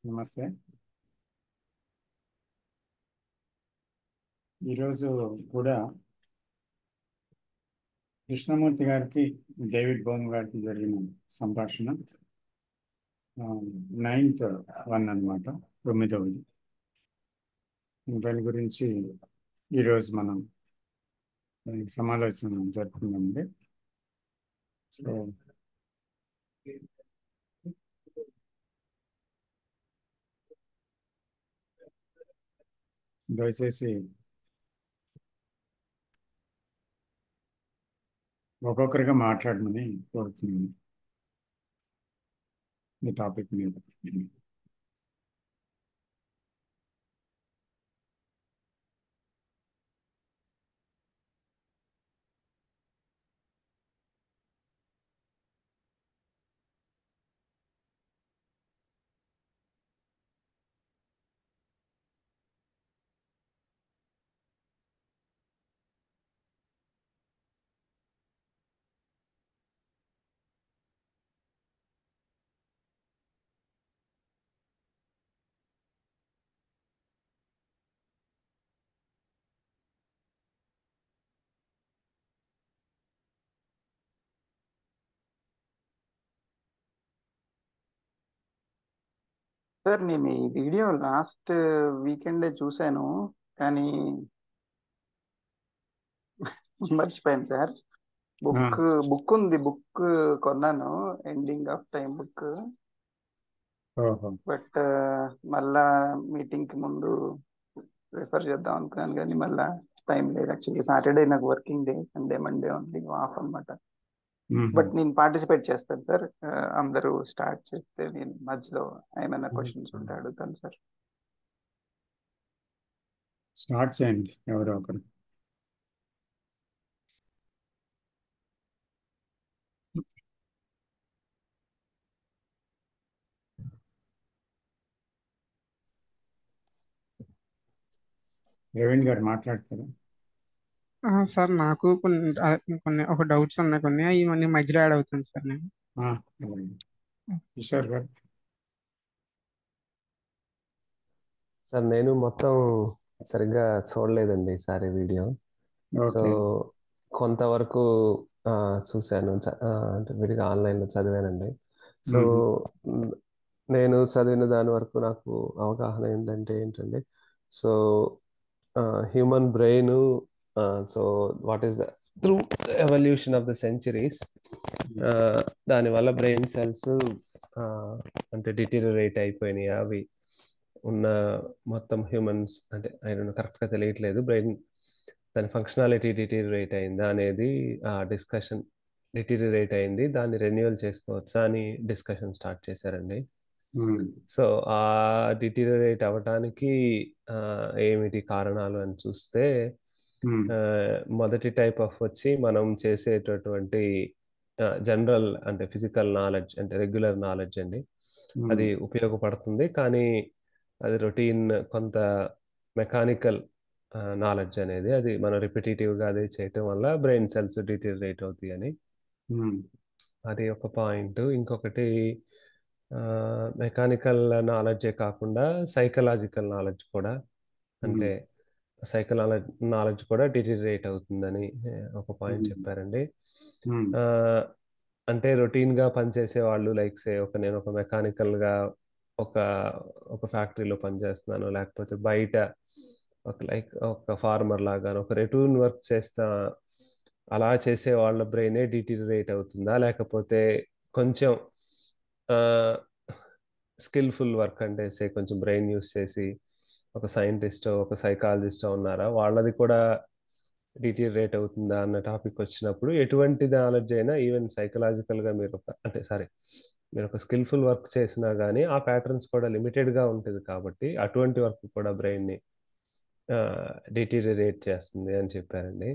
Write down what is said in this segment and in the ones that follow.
నమస్తే. ఈరోజు కూడా కృష్ణమూర్తి గారికి డేవిడ్ బోమ్ గారికి జరిగిన సంభాషణ 9th వన్ అన్నమాట, 9వది. దాని గురించి ఈరోజు మనం సమాలోచన జరుపుకుందామండి. సో దయచేసి ఒక్కొక్కరిగా మాట్లాడమని కోరుతున్నాను ఈ టాపిక్ మీద. సార్ నేను ఈ వీడియో లాస్ట్ వీకెండే చూశాను, కానీ మర్చిపోయాను సార్. బుక్ ఉంది, బుక్ కొన్నాను, ఎండింగ్ ఆఫ్ టైం బుక్. ఓహో, బట్ మళ్ళా మీటింగ్ కి ముందు రిఫర్ చేద్దాం అనుకున్నాను, కానీ మళ్ళా టైం లేదు. యాక్చువల్లీ సాటర్డే నాకు working day, Sunday Monday only of అన్నమాట. బట్ నేను పార్టిసిపేట్ చేస్తాను సార్. అందరూ స్టార్ట్ చేస్తే నేను మధ్యలో ఏమైనా క్వశ్చన్స్ ఉంటే అడుగుతాను సార్. స్టార్ట్ చేయండి ఎవరో ఒకరు. రవీంద్ర గారు మాట్లాడతారా? సార్ నాకు కొన్ని ఒక డౌట్స్ ఉన్నాయి, కొన్ని ఇవన్నీ మధ్యలో యాడ్ అవుతాను సార్ నేను. అలాగే. కిషోర్ గారు. సార్ నేను మొత్తం సరిగ్గా చూడలేదండి ఈసారి వీడియో. So okay. కొంతవరకు చూశాను, అంటే విడిగా ఆన్లైన్లో చదివానండి. సో నేను చదివిన దాని వరకు నాకు అవగాహన ఏంటంటే so human brain, so what is the through evolution of the centuries, దానివల్ల బ్రెయిన్ సెల్స్ అంటే డిటీరియరేట్ అయిపోయినాయి. అవి ఉన్న మొత్తం హ్యూమన్స్ అంటే కరెక్ట్గా తెలియట్లేదు, బ్రెయిన్ దాని ఫంక్షనాలిటీ డిటీరియరేట్ అయిందా అనేది డిస్కషన్. డిటీరియరేట్ అయింది, దాన్ని రెన్యువల్ చేసుకోవచ్చా అని డిస్కషన్ స్టార్ట్ చేశారండి. సో ఆ డిటీరియరేట్ అవ్వటానికి ఏమిటి కారణాలు అని చూస్తే, మొదటి టైప్ ఆఫ్ వచ్చి మనం చేసేటటువంటి జనరల్ అంటే ఫిజికల్ నాలెడ్జ్, అంటే రెగ్యులర్ నాలెడ్జ్ అండి. అది ఉపయోగపడుతుంది, కానీ అది రొటీన్, కొంత మెకానికల్ నాలెడ్జ్ అనేది, అది మనం రిపిటేటివ్గా అది చేయటం వల్ల బ్రెయిన్ సెల్స్ డిటీరియరేట్ అవుతాయి అని, అది ఒక పాయింట్. ఇంకొకటి మెకానికల్ నాలెడ్జే కాకుండా సైకలాజికల్ నాలెడ్జ్ కూడా, అంటే నాలెడ్జ్ కూడా డిటీరియరేట్ అవుతుందని ఒక పాయింట్ చెప్పారండి. అంటే రొటీన్గా పనిచేసే వాళ్ళు, లైక్ సే నేను ఒక మెకానికల్గా ఒక ఫ్యాక్టరీలో పనిచేస్తున్నాను, లేకపోతే బయట ఒక ఫార్మర్ లాగా ఒక రొటీన్ వర్క్ చేస్తా, అలా చేసే వాళ్ళ బ్రెయినే డిటీరియరేట్ అవుతుందా, లేకపోతే కొంచెం స్కిల్ఫుల్ వర్క్ అంటే కొంచెం బ్రెయిన్ యూస్ చేసి ఒక సైంటిస్టో ఒక సైకాలజిస్టో ఉన్నారా, వాళ్ళది కూడా డిటీరియరేట్ అవుతుందా అన్న టాపిక్ వచ్చినప్పుడు, ఎటువంటి నాలెడ్జ్ అయినా, ఈవెన్ సైకలాజికల్గా మీరు ఒక స్కిల్ఫుల్ వర్క్ చేసినా కానీ ఆ ప్యాటర్న్స్ కూడా లిమిటెడ్గా ఉంటుంది, కాబట్టి అటువంటి వర్క్ కూడా బ్రెయిన్ని డిటీరియరేట్ చేస్తుంది అని చెప్పారండి.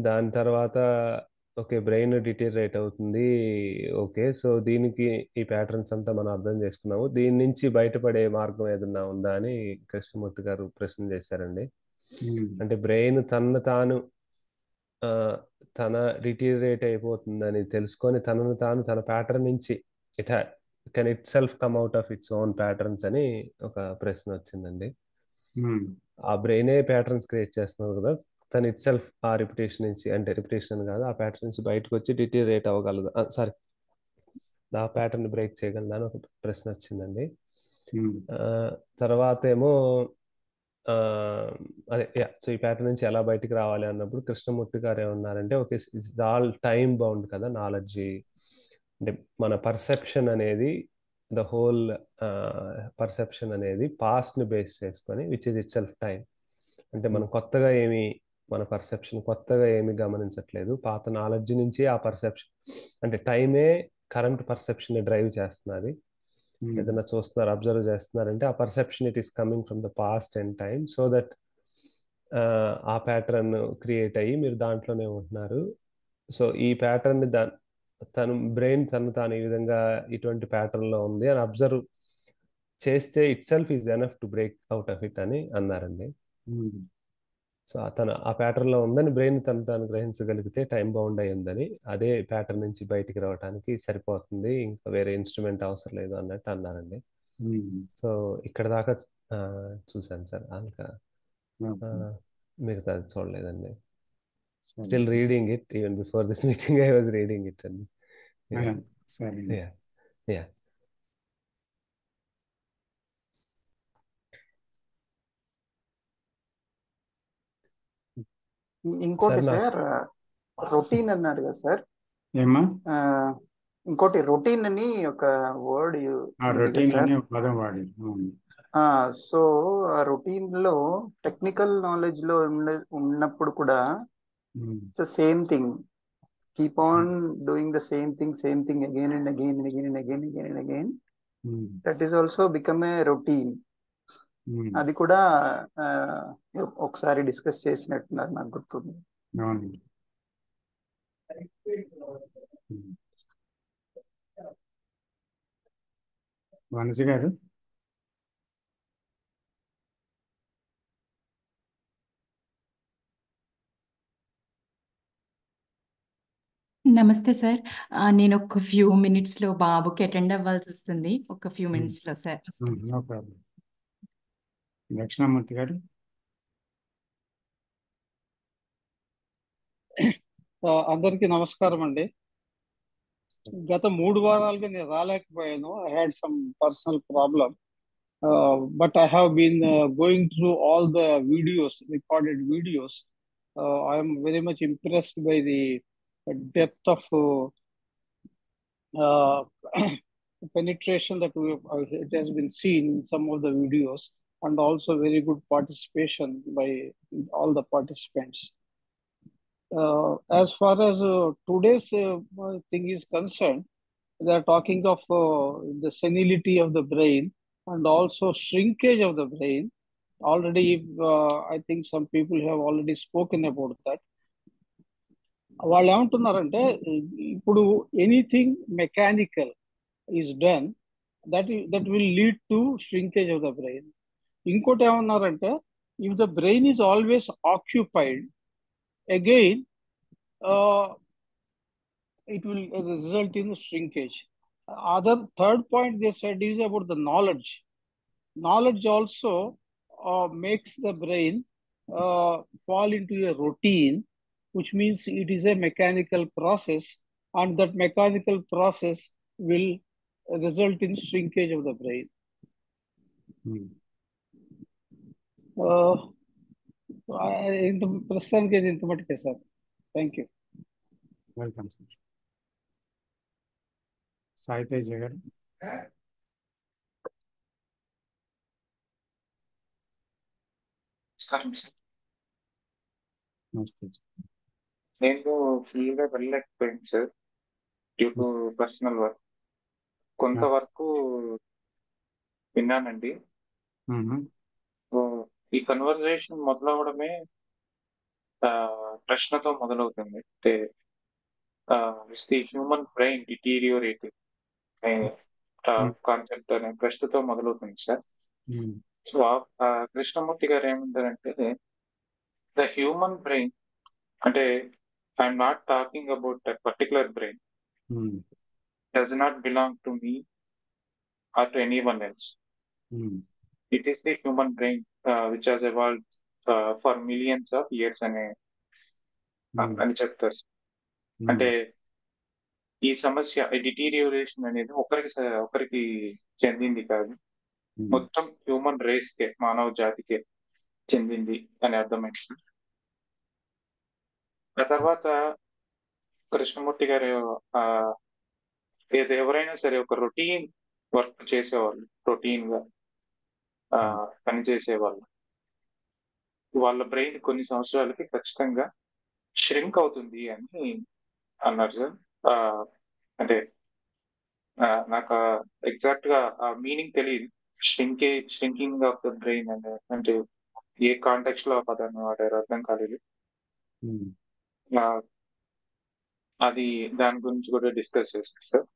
దాని తర్వాత ఓకే, బ్రెయిన్ డిటీరియరేట్ అవుతుంది, ఓకే, సో దీనికి ఈ ప్యాటర్న్స్ అంతా మనం అర్థం చేసుకున్నాము, దీని నుంచి బయటపడే మార్గం ఏదన్నా ఉందా అని కృష్ణమూర్తి గారు ప్రశ్న చేశారండి. అంటే బ్రెయిన్ తన డిటీరియరేట్ అయిపోతుందని తెలుసుకొని తనను తాను తన ప్యాటర్న్ నుంచి can it self come out of its own patterns అని ఒక ప్రశ్న వచ్చిందండి. ఆ బ్రెయినే ప్యాటర్న్స్ క్రియేట్ చేస్తున్నారు కదా, తను ఇట్ సెల్ఫ్ ఆ రిపిటేషన్ నుంచి, అంటే రిపిటేషన్ కాదు, ఆ ప్యాటర్న్ నుంచి బయటకు వచ్చి డిటీరియేట్ అవ్వగలదు, సారీ ఆ ప్యాటర్న్ బ్రేక్ చేయగలదా అని ఒక ప్రశ్న వచ్చిందండి. తర్వాత ఏమో అదే సో ఈ ప్యాటర్న్ నుంచి ఎలా బయటికి రావాలి అన్నప్పుడు కృష్ణమూర్తి గారు ఏమన్నారంటే, okay it's all time bound కదా నాలెడ్జ్, అంటే మన పర్సెప్షన్ అనేది ద హోల్ పర్సెప్షన్ అనేది పాస్ట్ని బేస్ చేసుకొని which is it self time. అంటే మనం కొత్తగా ఏమి, మన పర్సెప్షన్ కొత్తగా ఏమి గమనించట్లేదు, పాత నాలెడ్జ్ నుంచి ఆ పర్సెప్షన్, అంటే టైమే కరెంట్ పర్సెప్షన్ డ్రైవ్ చేస్తున్నది. ఏదైనా చూస్తున్నారు, అబ్జర్వ్ చేస్తున్నారంటే ఆ perception it is coming from the past and time, so that ఆ ప్యాటర్న్ క్రియేట్ అయ్యి మీరు దాంట్లోనే ఉంటున్నారు. సో ఈ ప్యాటర్న్ తను బ్రెయిన్ తాను ఈ విధంగా ఇటువంటి ప్యాటర్న్ లో ఉంది అని అబ్జర్వ్ చేస్తే it self is enough to break out of it అని అన్నారండి. సో తను ఆ ప్యాటర్న్ లో ఉందని బ్రెయిన్ తాను గ్రహించగలిగితే టైం బౌండ్ అయి ఉందని, అదే ప్యాటర్న్ నుంచి బయటికి రావడానికి సరిపోతుంది, ఇంకా వేరే ఇన్స్ట్రుమెంట్ అవసరం లేదు అన్నట్టు అన్నారండి. సో ఇక్కడ దాకా చూశాను సార్, ఇంకా మిగతా చూడలేదండి. Still reading it, even before this meeting I was reading it అండి. యా ఇంకోటి సార్, రొటీన్ అన్నారు కదా సార్, ఏమా ఇంకోటి రొటీన్ అని ఒక వర్డ్ రొటీన్ అనే పదం వాడి. సో ఆ రొటీన్ లో టెక్నికల్ నాలెడ్జ్ లో ఉన్నప్పుడు కూడా it's same thing, keep on doing the same thing again and again and again and again again and again, that is also become a routine. అది కూడా ఒకసారి డిస్కస్ చేసినట్టున్నారు, నాకు గుర్తుంది. వనజ గారు నమస్తే సార్, నేను ఒక ఫ్యూ మినిట్స్ లో బాబుకి అటెండ్ అవ్వాల్సి వస్తుంది, ఒక ఫ్యూ మినిట్స్ లో సార్. No problem. దక్షిణామూర్తి గారు. అందరికీ నమస్కారం అండి. గత 3 వారాలుగా నేను రాలేకపోయాను, I had some personal problem, but I have been going through all the videos, recorded videos. I'm very much impressed by the depth of penetration that it has been seen in some of the videos, and also very good participation by all the participants. As far as today's thing is concerned, they are talking of the senility of the brain and also shrinkage of the brain. Already, I think some people have already spoken about that. వాళ్ళు ఏమంటున్నారంటే, ఇప్పుడు anything mechanical is done that will lead to shrinkage of the brain. ఇంకోటి ఏమన్నారంటే, if the brain is always occupied, again it will result in shrinkage. Third point they said is about the knowledge. Knowledge also makes the brain fall into a routine, which means it is a mechanical process, and that mechanical process will result in shrinkage of the brain. ప్రస్తుతానికి ఇది ఇంత మటుకే sir. Thank you. Welcome sir. Sai Teja గారు. నేను full గా వెళ్ళలేకపోయాను sir, due to personal work. కొంతవరకు విన్నానండి. ఈ కన్వర్జేషన్ మొదలవడమే ప్రశ్నతో మొదలవుతుంది. అంటే the human brain deteriorating concept అనే ప్రశ్నతో మొదలవుతుంది సార్. సో కృష్ణమూర్తి గారు ఏమంటారంటే, ద హ్యూమన్ బ్రెయిన్, అంటే I'm not talking about that particular brain, does not belong to me or to anyone else. It is the human brain which has evolved for millions of years అని చెప్తారు. అంటే ఈ సమస్య డిటీరియోరేషన్ అనేది ఒకరికి చెందింది కాదు, మొత్తం హ్యూమన్ రేస్ కే, మానవ జాతికే చెందింది అని అర్థమైంది. ఆ తర్వాత కృష్ణమూర్తి గారు ఎవరైనా సరే ఒక రొటీన్ వర్క్ చేసేవాళ్ళు, రొటీన్ గా పనిచేసేవాళ్ళు, వాళ్ళ బ్రెయిన్ కొన్ని సంవత్సరాలకి ఖచ్చితంగా ష్రింక్ అవుతుంది అని అన్నారు సార్. అంటే నాకు ఎగ్జాక్ట్ గా ఆ మీనింగ్ తెలియదు, ష్రింకింగ్ ఆఫ్ ద బ్రెయిన్ అంటే ఏ కాంటెక్స్ట్ లో పదాన్ని వాడారు అర్థం కాలేదు. అది దాని గురించి కూడా డిస్కస్ చేస్తారు సార్.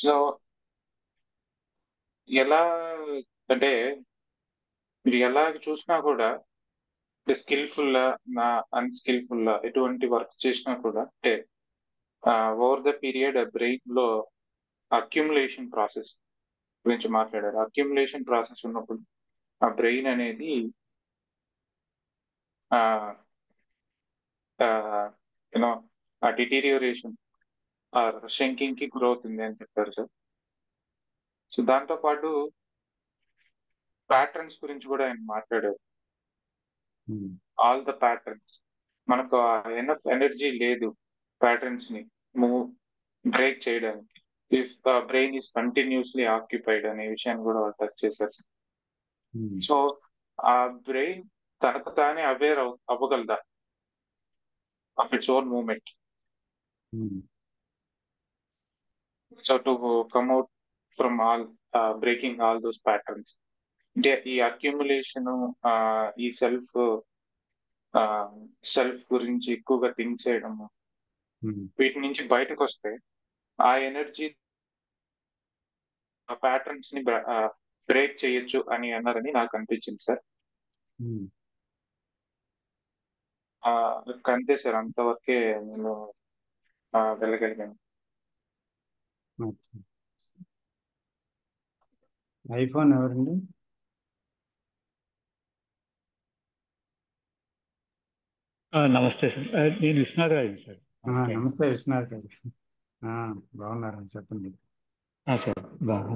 సో ఎలా అంటే మీరు ఎలా చూసినా కూడా స్కిల్ఫుల్ నా అన్స్కిల్ఫుల్ ఎటువంటి వర్క్ చేసినా కూడా అంటే ఓవర్ ద పీరియడ్ బ్రెయిన్ లో అక్యుములేషన్ ప్రాసెస్ గురించి మాట్లాడారు. అక్యుములేషన్ ప్రాసెస్ ఉన్నప్పుడు ఆ బ్రెయిన్ అనేది యూనో ఆ డిటీరియోరేషన్ షింకింగ్ కి గురవుతుంది అని చెప్పారు సార్. సో దాంతో పాటు ప్యాటర్న్స్ గురించి కూడా ఆయన మాట్లాడారు. ఆల్ ద ప్యాటర్న్స్, మనకు ఎనఫ్ ఎనర్జీ లేదు ప్యాటర్న్స్ ని బ్రేక్ చేయడానికి, if brain is continuously occupied అనే విషయాన్ని కూడా వాళ్ళు టచ్ చేశారు. సో ఆ బ్రెయిన్ తనకు తానే అవేర్ అవ్వగలదా of its own moment. So to come out from all breaking all those patterns, అంటే ఈ అక్యుములేషన్, ఈ సెల్ఫ్ గురించి ఎక్కువగా థింక్ చేయడము, వీటి నుంచి బయటకు వస్తే ఆ ఎనర్జీ ఆ ప్యాటర్న్స్ ని బ్రేక్ చేయొచ్చు అని అన్నారని నాకు అనిపించింది సార్. అంతే సార్, అంతవరకే నేను వెళ్ళగలిగాను. ఐఫోన్ ఎవరండి? నమస్తే సార్, నేను విశ్వనాథ్ రాజు సార్. నమస్తే విశ్వనాథ్ గారు, బాగున్నారని చెప్పండి. సార్ బాగా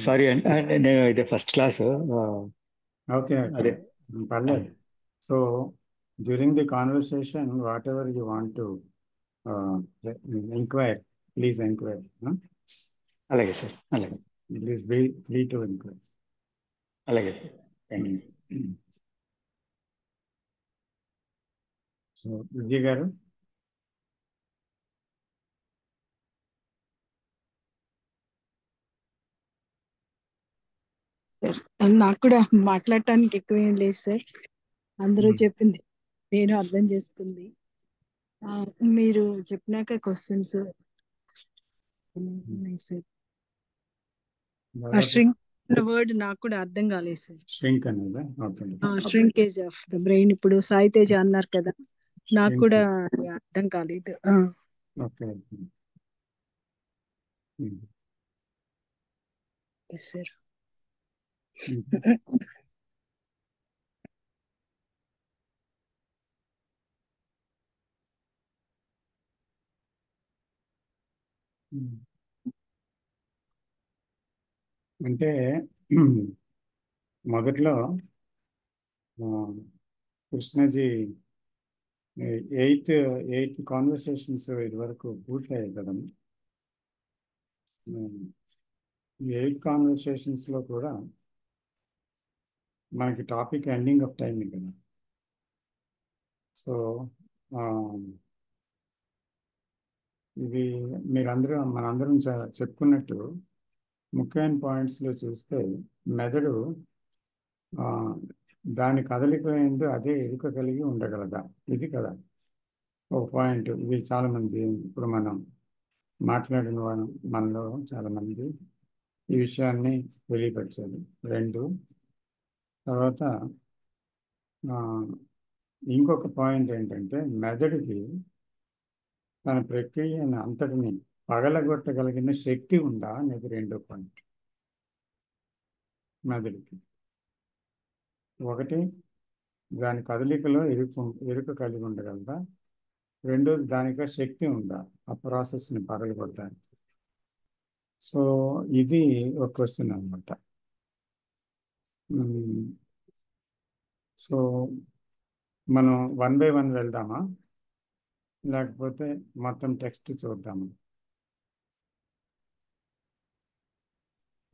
సారీ అండి, నేను ఇదే ఫస్ట్ క్లాస్. ఓకే ఓకే, పర్లేదు. So during the conversation whatever you want to enquire, please enquire. అలాగే సార్, అలాగే. Please be free to enquire. అలాగే sir, thank you. So Vijay గారు. నాకు కూడా మాట్లాడటానికి ఎక్కువ ఏం లేదు సార్, అందరూ చెప్పింది నేను అర్థం చేసుకుంది. మీరు చెప్పినాక క్వశ్చన్స్ సార్, ష్రింక్ వర్డ్ నాకు కూడా అర్థం కాలేదు సార్. ష్రింక్ అనేది ష్రింకేజ్ ఆఫ్ ద బ్రెయిన్, ఇప్పుడు సాయి తేజ అన్నారు కదా, నాకు కూడా అర్థం కాలేదు. Okay sir. అంటే మొదట్లో కృష్ణజీ ఎయిత్ కాన్వర్సేషన్స్ ఇది వరకు పూర్తయ్యాయి కదా. ఈ 8 కాన్వర్సేషన్స్లో కూడా మనకి టాపిక్ ఎండింగ్ ఆఫ్ టైం కదా. సో ఇది మనందరం చెప్పుకున్నట్టు ముఖ్యమైన పాయింట్స్లో చూస్తే మెదడు దాని కదలిక ఏందో అదే ఎదుక కలిగి ఉండగలదా, ఇది కదా ఒక పాయింట్. ఇది చాలామంది ఇప్పుడు మనం మాట్లాడిన మనలో చాలామంది ఈ విషయాన్ని తెలియపరిచారు. 2, తర్వాత ఇంకొక పాయింట్ ఏంటంటే మెదడుకి తన ప్రక్రియను అంతటిని పగలగొట్టగలిగిన శక్తి ఉందా అనేది 2వ పాయింట్. మెదడుకి. ఒకటి, దాని కదలికలో ఎరుక కలిగి ఉండగలదా. రెండోది, దానికి శక్తి ఉందా ఆ ప్రాసెస్ని పగలగొట్టడానికి. సో ఇది ఒక క్వశ్చన్ అనమాట. సో మనం 1 by 1 వెళ్దామా, లేకపోతే మొత్తం టెక్స్ట్ చూద్దామా?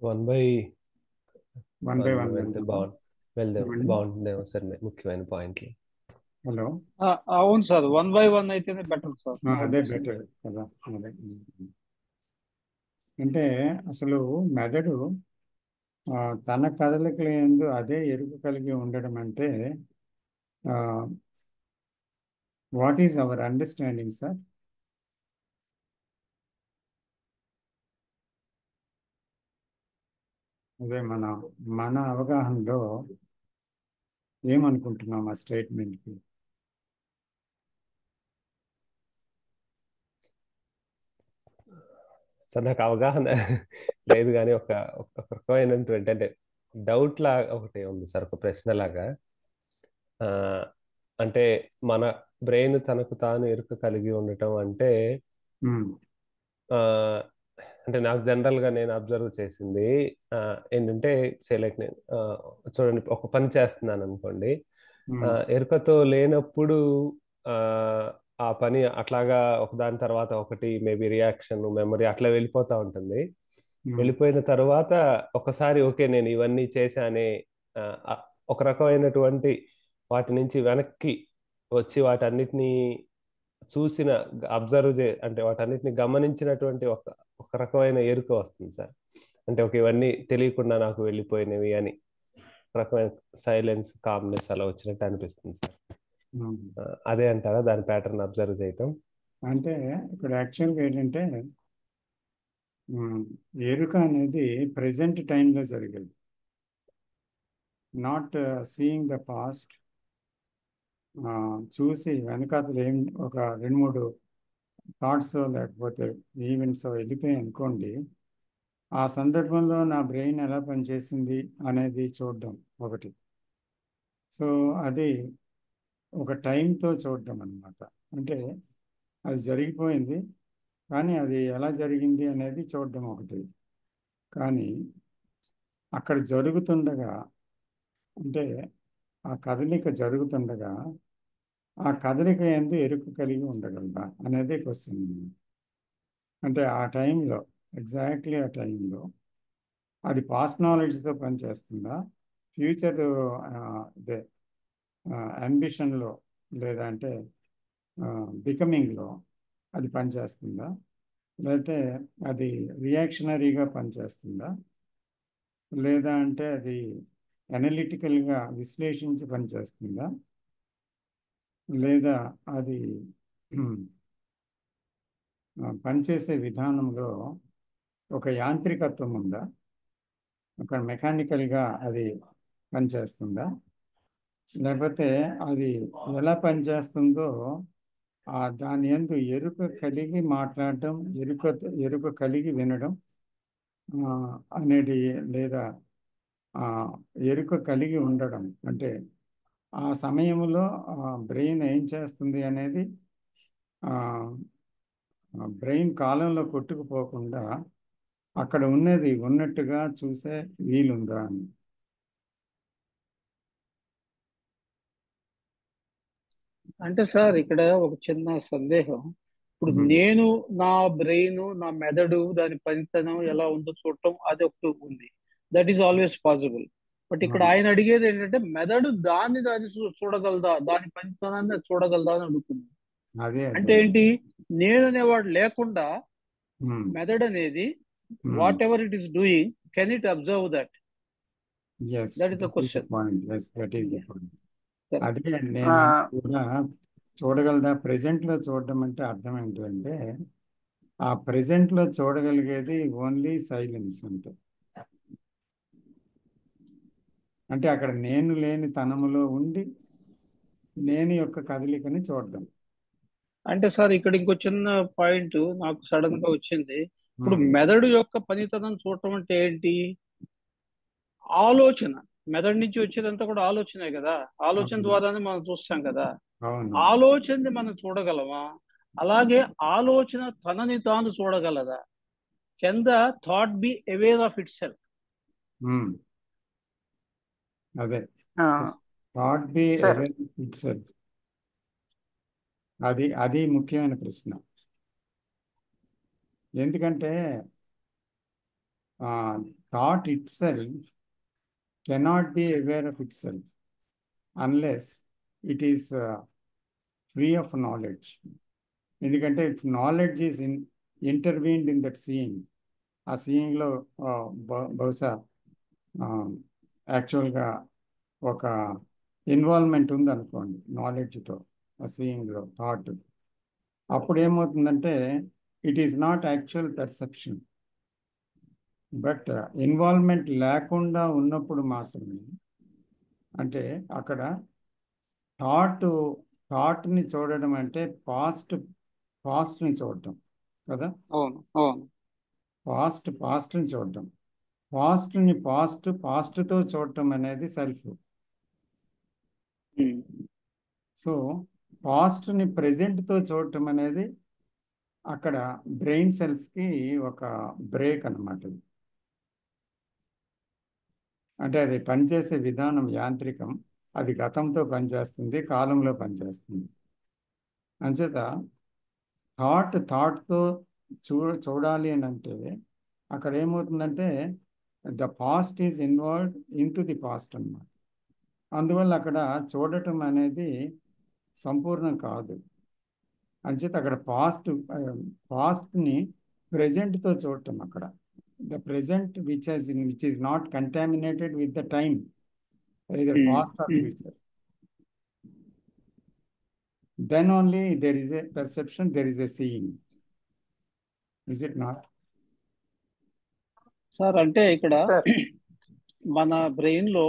1 by 1 by 1 వెళ్తే వెళ్దామా? బాగుంటుందేమో సార్, ముఖ్యమైన పాయింట్లు. హలో, అవును సార్, 1 by 1 అయితేనే బెటర్ సార్. అదే బెటర్ కదా. అదే అంటే అసలు మెదడు తన కదలికల యందు అదే ఎరుక కలిగి ఉండడం అంటే what is our understanding sir? అదే మన అవగాహనలో ఏమనుకుంటున్నాం ఆ స్టేట్మెంట్కి? సార్ నాకు అవగాహన లేదు, కానీ ఒక రకమైనటువంటి అంటే డౌట్ లాగా ఒకటి ఉంది సార్, ఒక ప్రశ్న లాగా. అంటే మన బ్రెయిన్ తనకు తాను ఎరుక కలిగి ఉండటం అంటే అంటే నాకు జనరల్గా నేను అబ్జర్వ్ చేసింది ఏంటంటే లైక్ నేను చూడండి, ఒక పని చేస్తున్నాను అనుకోండి, ఎరుకతో లేనప్పుడు ఆ పని అట్లాగా ఒకదాని తర్వాత ఒకటి మేబీ రియాక్షన్, మెమరీ అట్లా వెళ్ళిపోతూ ఉంటుంది. వెళ్ళిపోయిన తర్వాత ఒకసారి ఓకే నేను ఇవన్నీ చేశానే, ఒక రకమైనటువంటి వాటి నుంచి వెనక్కి వచ్చి వాటన్నిటినీ చూసిన అబ్జర్వ్ అంటే వాటన్నిటిని గమనించినటువంటి ఒక రకమైన ఎరుక వస్తుంది సార్. అంటే ఒక ఇవన్నీ తెలియకుండా నాకు వెళ్ళిపోయినవి అని రకమైన సైలెన్స్, కామ్నెస్ అలా వచ్చినట్టు అనిపిస్తుంది సార్. అదే అంటారా దాని ప్యాటర్న్ అబ్జర్వ్ చేయటం? అంటే ఇక్కడ యాక్చువల్గా ఏంటంటే ఎరుక అనేది ప్రజెంట్ టైంలో జరిగేది, నాట్ సీయింగ్ ద పాస్ట్. చూసి వెనకాతలు ఏం ఒక 2-3 థాట్స్ లేకపోతే ఈవెంట్స్ వెళ్ళిపోయి అనుకోండి, ఆ సందర్భంలో నా బ్రెయిన్ ఎలా పనిచేసింది అనేది చూడడం ఒకటి. సో అది ఒక టైంతో చూడడం అన్నమాట. అంటే అది జరిగిపోయింది, కానీ అది ఎలా జరిగింది అనేది చూడడం ఒకటి. కానీ అక్కడ జరుగుతుండగా, అంటే ఆ కదలిక జరుగుతుండగా ఆ కదలిక యందు ఎరుక కలిగి ఉండగలదా అనేది క్వశ్చన్. అంటే ఆ టైంలో, ఎగ్జాక్ట్లీ ఆ టైంలో అది పాస్ట్ నాలెడ్జ్తో పనిచేస్తుందా, ఫ్యూచర్ ఇదే అంబిషన్లో లేదా అంటే బికమింగ్లో అది పనిచేస్తుందా, లేకపోతే అది రియాక్షనరీగా పనిచేస్తుందా, లేదా అంటే అది అనలిటికల్గా విశ్లేషించి పనిచేస్తుందా, లేదా అది పనిచేసే విధానంలో ఒక యాంత్రికత్వం ఉందా, ఒక మెకానికల్గా అది పనిచేస్తుందా, లేకపోతే అది ఎలా పనిచేస్తుందో దాని యందు ఎరుక కలిగి మాట్లాడటం, ఎరుక కలిగి వినడం అనేది, లేదా ఎరుక కలిగి ఉండడం అంటే ఆ సమయంలో బ్రెయిన్ ఏం చేస్తుంది అనేది బ్రెయిన్ కాలంలో కొట్టుకుపోకుండా అక్కడ ఉన్నది ఉన్నట్టుగా చూసే వీలుందా అని. అంటే సార్ ఇక్కడ ఒక చిన్న సందేహం. ఇప్పుడు నేను నా బ్రెయిన్, నా మెదడు, దాని పనితనం ఎలా ఉందో చూడటం అది ఒకటి ఉంది, that is always possible. But ఇక్కడ ఆయన అడిగేది ఏంటంటే మెదడు దాన్ని చూడగలదా, దాని పనితనాన్ని చూడగలదా అని అడుగుతుంది. అంటే ఏంటి, నేను అనేవాడు లేకుండా మెదడు అనేది what ever it is doing, can it observe that? That is the question. అదే నేను కూడా చూడగలదా. ప్రెజెంట్లో చూడడం అంటే అర్థం ఏంటంటే ఆ ప్రెజెంట్లో చూడగలిగేది ఓన్లీ సైలెన్స్ అంతే. అంటే అక్కడ నేను లేని తనములో ఉండి నేను యొక్క కదలికని చూడడం. అంటే సార్ ఇక్కడ ఇంకో చిన్న పాయింట్ నాకు సడన్ గా వచ్చింది. ఇప్పుడు మెదడు యొక్క పనితనం చూడటం అంటే ఏంటి? ఆలోచన మెదడు నుంచి వచ్చేదంతా కూడా ఆలోచనే కదా, ఆలోచన అవును ద్వారానే మనం చూస్తాం కదా. అవును ఆలోచనని మనం చూడగలమా? అలాగే ఆలోచన తనని తాను చూడగలదా? Can the thought be aware of itself? Um, అదే ఆ, thought be sir aware itself, అది ముఖ్యమైన ప్రశ్న. ఎందుకంటే thought itself cannot be aware of itself unless it is free of knowledge. ఎందుకంటే if knowledge is intervened in that seeing, ఆ సీయింగ్లో బహుశా యాక్చువల్గా ఒక ఇన్వాల్వ్మెంట్ ఉందనుకోండి నాలెడ్జ్తో ఆ సీయింగ్లో థాట్, అప్పుడు ఏమవుతుందంటే it is not actual perception. But involvement లేకుండా ఉన్నప్పుడు మాత్రమే, అంటే అక్కడ థాట్ని చూడడం అంటే పాస్ట్ని చూడటం కదా. అవును అవును. పాస్ట్ని చూడటం, పాస్ట్తో చూడటం అనేది సెల్ఫ్. ఉమ్. సో పాస్ట్ని ప్రెజెంట్తో చూడటం అనేది అక్కడ బ్రెయిన్ సెల్స్కి ఒక బ్రేక్ అన్నమాట. అంటే అది పనిచేసే విధానం యాంత్రికం, అది గతంతో పనిచేస్తుంది, కాలంలో పనిచేస్తుంది. అంచేత థాట్తో చూడాలి అని అంటే అక్కడ ఏమవుతుందంటే the past is involved in to the past అన్నమాట. అందువల్ల అక్కడ చూడటం అనేది సంపూర్ణం కాదు. అంచేత అక్కడ పాస్ట్ని ప్రెజెంట్తో చూడటం, అక్కడ the present which is not contaminated with the time, either um. past or um. future. Then only there is a perception, there is a seeing. Is it not? Sir అంటే ఇక్కడ సార్ మన బ్రెయిన్ లో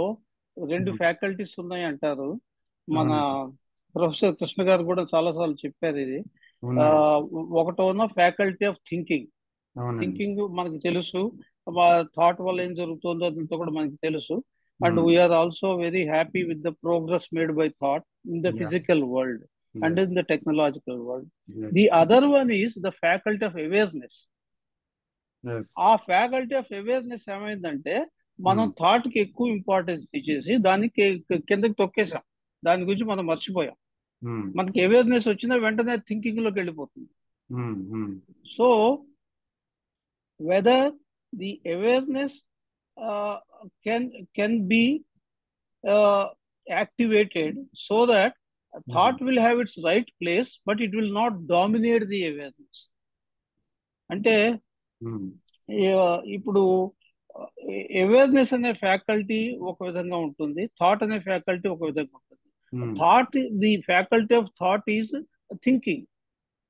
రెండు faculties ఉన్నాయి అంటారు. మన అవును professor Krishna గారు కూడా చాలాసార్లు చెప్పారు ఇది. ఉన్నాయి. ఒకటో ఉన్న ఫ్యాకల్టీ ఆఫ్ థింకింగ్. అవునండి. థింకింగ్ మనకి తెలుసు, థాట్ వల్ల ఏం జరుగుతుందో అదంతా కూడా మనకి తెలుసు. And we're also very happy with the progress made by thought in the Yeah. Physical world and Yes. In the technological world. Yes. The other one is the faculty of awareness. Yes. ఆ faculty of awareness ఏమైందంటే మనం thought కి ఎక్కువ importance ఇచ్చేసి దానికి కిందకి తొక్కేసాం, దాని గురించి మనం మర్చిపోయాం. మనకి అవేర్నెస్ వచ్చిన వెంటనే థింకింగ్ లోకి వెళ్ళిపోతుంది. So whether the awareness can be activated so that thought will have its right place, but it will not dominate the awareness. అంటే ఇప్పుడు అవేర్నెస్ అనే ఫ్యాకల్టీ ఒక విధంగా ఉంటుంది, థాట్ అనే ఫ్యాకల్టీ ఒక విధంగా ఉంటుంది. Thought, the faculty of thought is thinking.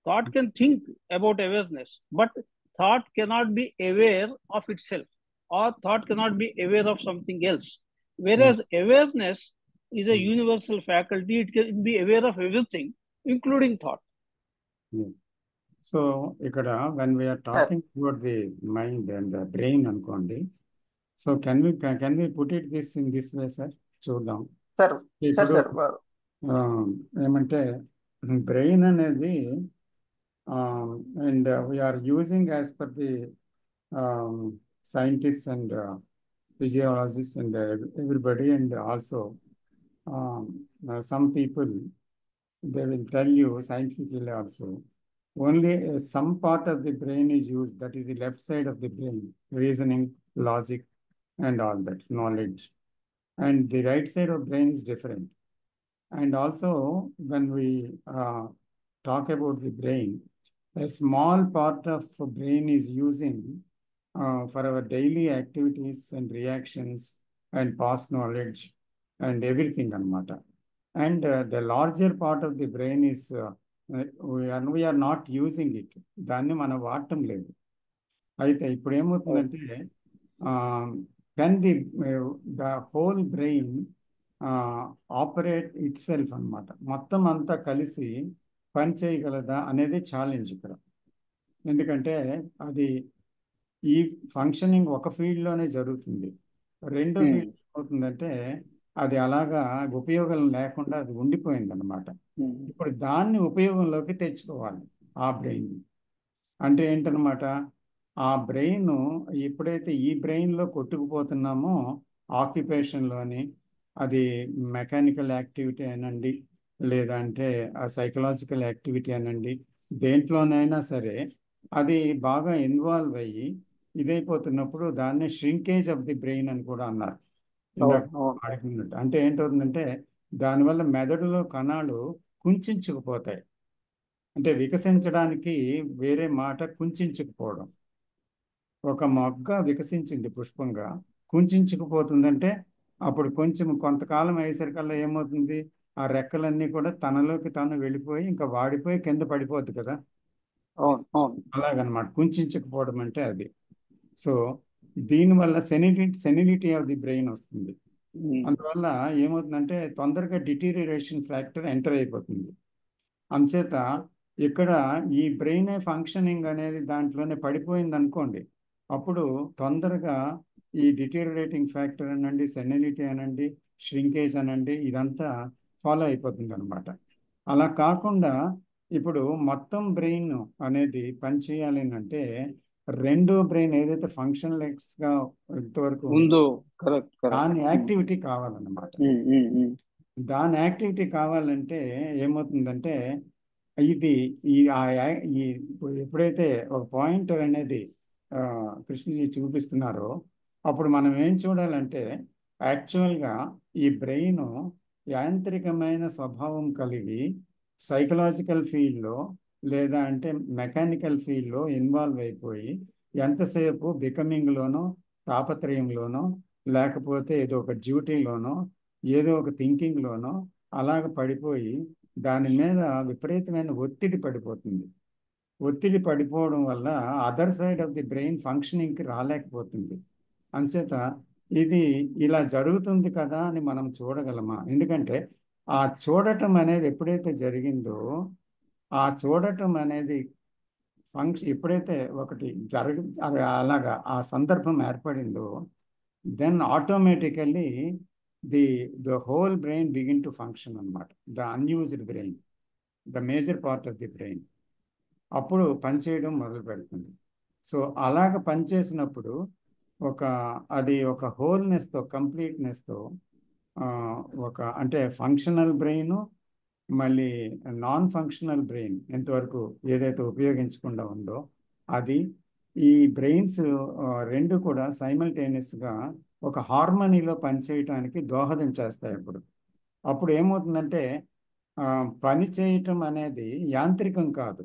Thought can think about awareness, but thought cannot be aware of itself, or thought cannot be aware of something else. Whereas awareness is a universal faculty, it can be aware of everything, including thought. So ఇక్కడ when we are talking about the mind and the brain అనుకోండి, so can we put it in this way, sir? చూద్దాం. Sir ఇప్పుడు sir ఏమంటే brain అనేది and we are using as per the scientists and physiologists and everybody, and also some people, they will tell you scientifically also only some part of the brain is used, that is the left side of the brain, reasoning, logic and all that knowledge, and the right side of brain is different. And also when we talk about the brain, a small part of brain is using for our daily activities and reactions and past knowledge and everything anamata. And the larger part of the brain is we are not using it. దాన్ని మనం వాడటం లేదు. అయితే ఇప్పుడు ఏమవుతుందంటే can the whole brain operate it self అనమాట, మొత్తం అంతా కలిసి పని చేయగలదా అనేది ఛాలెంజ్ ఇక్కడ. ఎందుకంటే అది ఈ ఫంక్షనింగ్ ఒక ఫీల్డ్లోనే జరుగుతుంది, రెండో ఫీల్డ్ ఏమవుతుందంటే అది అలాగా ఉపయోగం లేకుండా అది ఉండిపోయింది అనమాట. ఇప్పుడు దాన్ని ఉపయోగంలోకి తెచ్చుకోవాలి ఆ బ్రెయిన్. అంటే ఏంటనమాట, ఆ బ్రెయిన్ ఎప్పుడైతే ఈ బ్రెయిన్లో కొట్టుకుపోతున్నామో ఆక్యుపేషన్లోని, అది మెకానికల్ యాక్టివిటీ అనండి, లేదంటే ఆ సైకలాజికల్ యాక్టివిటీ అనండి, దేంట్లోనైనా సరే అది బాగా ఇన్వాల్వ్ అయ్యి ఇదైపోతున్నప్పుడు దాన్ని ష్రింకేజ్ ఆఫ్ ది బ్రెయిన్ అని కూడా అన్నారు ఇందాక అడిగినట్టు. అంటే ఏంటవుతుందంటే దానివల్ల మెదడులో కణాలు కుంచుకుపోతాయి. అంటే వికసించడానికి వేరే మాట కుంచుకుపోవడం. ఒక మొగ్గ వికసించింది పుష్పంగా, కుంచుకుపోతుందంటే అప్పుడు కొంచెం కొంతకాలం అయ్యేసరికల్లా ఏమవుతుంది, ఆ రెక్కలన్నీ కూడా తనలోకి తాను వెళ్ళిపోయి ఇంకా వాడిపోయి కింద పడిపోద్ది కదా. అలాగనమాట కుంచుకుపోవడం అంటే అది. సో దీనివల్ల సెనిలిటీ ఆఫ్ ది బ్రెయిన్ వస్తుంది. అందువల్ల ఏమవుతుందంటే తొందరగా డిటీరియరేషన్ ఫ్యాక్టర్ ఎంటర్ అయిపోతుంది. అంచేత ఇక్కడ ఈ బ్రెయిన్ ఫంక్షనింగ్ అనేది దాంట్లోనే పడిపోయింది అనుకోండి, అప్పుడు తొందరగా ఈ డిటీరియరేటింగ్ ఫ్యాక్టర్ అనండి, సెనిలిటీ అనండి, ష్రింకేజ్ అనండి, ఇదంతా ఫాలో అయిపోతుంది అనమాట. అలా కాకుండా ఇప్పుడు మొత్తం బ్రెయిన్ అనేది పనిచేయాలి అంటే రెండో బ్రెయిన్ ఏదైతే ఫంక్షన్లెస్గా ఇంతవరకు దాని యాక్టివిటీ కావాలన్నమాట. దాని యాక్టివిటీ కావాలంటే ఏమవుతుందంటే ఇది ఇప్పుడు ఎప్పుడైతే ఒక పాయింటర్ అనేది కృష్ణజీ చూపిస్తున్నారో అప్పుడు మనం ఏం చూడాలంటే యాక్చువల్గా ఈ బ్రెయిన్ యాంత్రికమైన స్వభావం కలిగి సైకలాజికల్ ఫీల్డ్లో లేదా అంటే మెకానికల్ ఫీల్డ్లో ఇన్వాల్వ్ అయిపోయి ఎంతసేపు బికమింగ్లోనో తాపత్రయంలోనో లేకపోతే ఏదో ఒక డ్యూటీలోనో ఏదో ఒక థింకింగ్లోనో అలాగ పడిపోయి దాని మీద విపరీతమైన ఒత్తిడి పడిపోతుంది. ఒత్తిడి పడిపోవడం వల్ల other side of the brain ఫంక్షనింగ్కి రాలేకపోతుంది. అంచేత ఇది ఇలా జరుగుతుంది కదా అని మనం చూడగలమా? ఎందుకంటే ఆ చూడటం అనేది ఎప్పుడైతే జరిగిందో ఆ చూడటం అనేది ఎప్పుడైతే ఒకటి అలాగా ఆ సందర్భం ఏర్పడిందో then automatically the whole brain begin to function అన్నమాట. The unused brain, the major part of the brain అప్పుడు పనిచేయడం మొదలు పెడుతుంది. సో అలాగ పనిచేసినప్పుడు అది ఒక హోల్నెస్తో, కంప్లీట్నెస్తో ఒక అంటే ఫంక్షనల్ బ్రెయిన్ మళ్ళీ నాన్ ఫంక్షనల్ బ్రెయిన్ ఎంతవరకు ఏదైతే ఉపయోగించకుండా ఉందో అది ఈ బ్రెయిన్స్ రెండు కూడా సైమల్టేనియస్గా ఒక హార్మనీలో పనిచేయటానికి దోహదం చేస్తాయి. అప్పుడు ఏమవుతుందంటే పని చేయటం అనేది యాంత్రికం కాదు.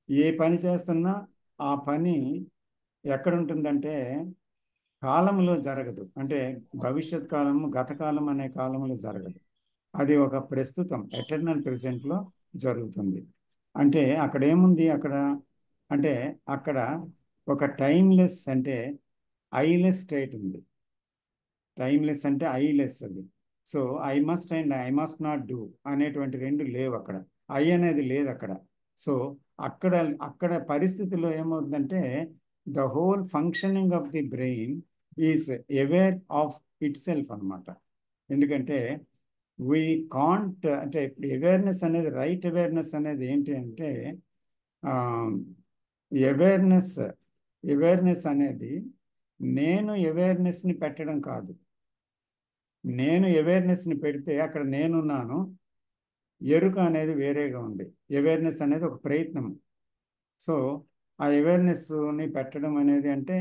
ఏ పని చేస్తున్నా ఆ పని ఎక్కడ ఉంటుందంటే కాలంలో జరగదు. అంటే భవిష్యత్ కాలము, గత కాలం అనే కాలంలో జరగదు. అది ఒక ప్రస్తుతం ఎటర్నల్ ప్రెజెంట్లో జరుగుతుంది. అంటే అక్కడ ఏముంది, అక్కడ ఒక టైమ్లెస్ అంటే ఐలెస్ స్టేట్ ఉంది. టైమ్లెస్ అంటే ఐలెస్ అది. So I must and I must not do అనేటువంటి రెండు లేవు అక్కడ. ఐ అనేది లేదు అక్కడ. సో అక్కడ పరిస్థితిలో ఏమవుతుందంటే the whole functioning of the brain is aware of it self అనమాట. ఎందుకంటే వీ కాంట్ అంటే ఇప్పుడు అవేర్నెస్ అనేది, రైట్ అవేర్నెస్ అనేది ఏంటి అంటే అవేర్నెస్ అనేది నేను అవేర్నెస్ని పెట్టడం కాదు. నేను అవేర్నెస్ని పెడితే అక్కడ నేనున్నాను, ఎరుక అనేది వేరేగా ఉంది. అవేర్నెస్ అనేది ఒక ప్రయత్నం. సో ఆ అవేర్నెస్ని పెట్టడం అనేది అంటే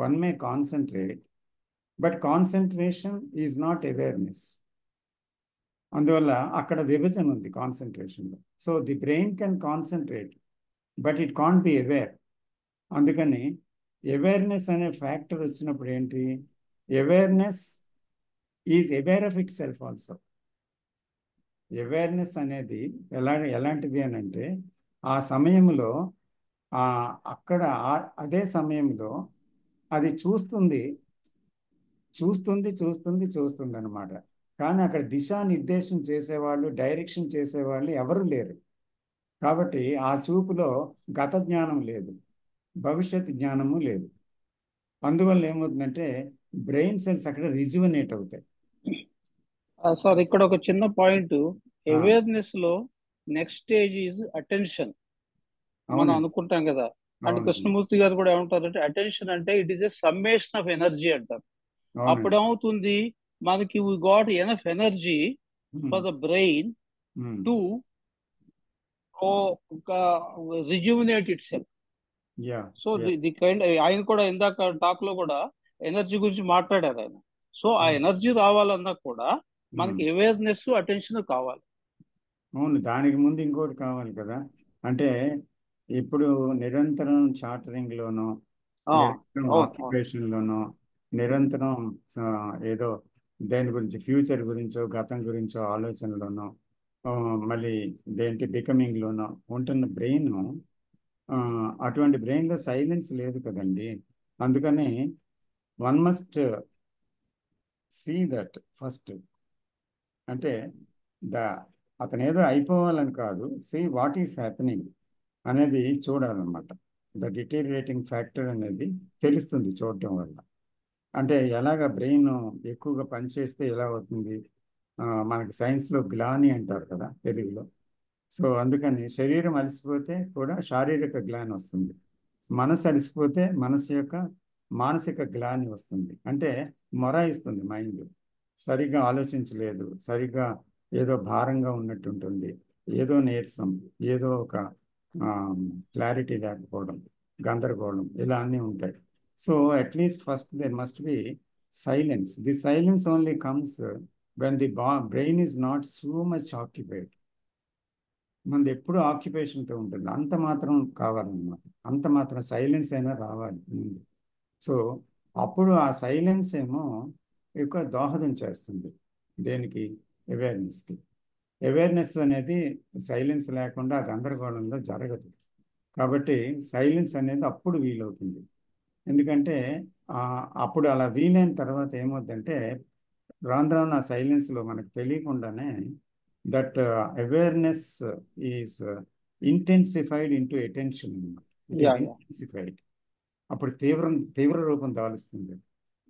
one may concentrate but concentration is not awareness. అందువల్ల అక్కడ విభజన ఉంది కాన్సన్ట్రేషన్లో. So the brain can concentrate but it can't be aware. అందుకని అవేర్నెస్ అనే ఫ్యాక్టర్ వచ్చినప్పుడు ఏంటి, awareness is aware of itself also. Awareness అనేది ఎలాంటిది అని అంటే ఆ సమయంలో అదే సమయంలో అది చూస్తుంది అనమాట. కానీ అక్కడ దిశానిర్దేశం చేసేవాళ్ళు, డైరెక్షన్ చేసేవాళ్ళు ఎవరు లేరు. కాబట్టి ఆ చూపులో గత జ్ఞానం లేదు, భవిష్యత్ జ్ఞానము లేదు. అందువల్ల ఏమవుతుందంటే బ్రెయిన్ సెల్స్ అక్కడ రిజువనేట్ అవుతాయి. సార్ ఇక్కడ ఒక చిన్న పాయింట్, ఆ, అవేర్నెస్ లో నెక్స్ట్ స్టేజ్ ఈజ్ అటెన్షన్. మనం అవునండి, అనుకుంటాం కదా, అండ్ అవునండి, కృష్ణమూర్తి గారు కూడా ఏమంటారంటే అటెన్షన్ అంటే it is a summation of energy అంటారు. అప్పుడు అవునండి. ఏమవుతుంది, మనకి we got enough energy for the brain to rejuvenate itself. Yeah, so the kind, ఆయన కూడా ఇందాక టాక్ లో కూడా ఎనర్జీ గురించి మాట్లాడారు ఆయన. సో ఆ ఎనర్జీ రావాలన్నా కూడా మనకి అవేర్నెస్ అటెన్షన్ కావాలి. అవును, దానికి ముందు ఇంకోటి కావాలి కదా. అంటే ఇప్పుడు నిరంతరం చాటరింగ్లోనో, నిరంతరం అవును. ఆక్యుపేషన్లోనో, నిరంతరం ఏదో దేని గురించి ఫ్యూచర్ గురించో గతం గురించో ఆలోచనలోనో, మళ్ళీ దేంటి బికమింగ్లోనో ఉంటున్న బ్రెయిన్, అటువంటి బ్రెయిన్లో సైలెన్స్ లేదు కదండి. అందుకని one must see that first. అంటే ద అతను ఏదో అయిపోవాలని కాదు, సీ వాట్ ఈస్ హ్యాపెనింగ్ అనేది చూడాలన్నమాట. ద డిటీరియేటింగ్ ఫ్యాక్టర్ అనేది తెలుస్తుంది చూడటం వల్ల. అంటే ఎలాగ బ్రెయిన్ ఎక్కువగా పనిచేస్తే ఎలా అవుతుంది, మనకి సైన్స్లో గ్లాని అంటారు కదా తెలుగులో. సో అందుకని శరీరం అలసిపోతే కూడా శారీరక గ్లాని వస్తుంది, మనసు అలసిపోతే మనసు యొక్క మానసిక గ్లాని వస్తుంది. అంటే మొరాయిస్తుంది మైండ్, సరిగ్గా ఆలోచించలేదు, సరిగ్గా ఏదో భారంగా ఉన్నట్టు ఉంటుంది, ఏదో నీరసం, ఏదో ఒక క్లారిటీ లేకపోవడం, గందరగోళం, ఇలా అన్నీ ఉంటాయి. So at least first there must be silence. The silence only comes when the brain is not so much occupied. మనది ఎప్పుడు ఆక్యుపేషన్తో ఉంటుంది, అంత మాత్రం కావాలన్నమాట. అంత మాత్రం సైలెన్స్ అయినా రావాలి ముందు. సో అప్పుడు ఆ సైలెన్స్ ఏమో ఎక్కువ దోహదం చేస్తుంది దేనికి, అవేర్నెస్కి. అవేర్నెస్ అనేది సైలెన్స్ లేకుండా గందరగోళంలో జరగదు. కాబట్టి సైలెన్స్ అనేది అప్పుడు వీలవుతుంది. ఎందుకంటే అప్పుడు అలా వీలైన తర్వాత ఏమవుతుందంటే రాను రాను ఆ సైలెన్స్లో మనకు తెలియకుండానే that awareness is intensified into attention అన్నమాట. It is intensified. అప్పుడు తీవ్ర రూపం దాలుస్తుంది.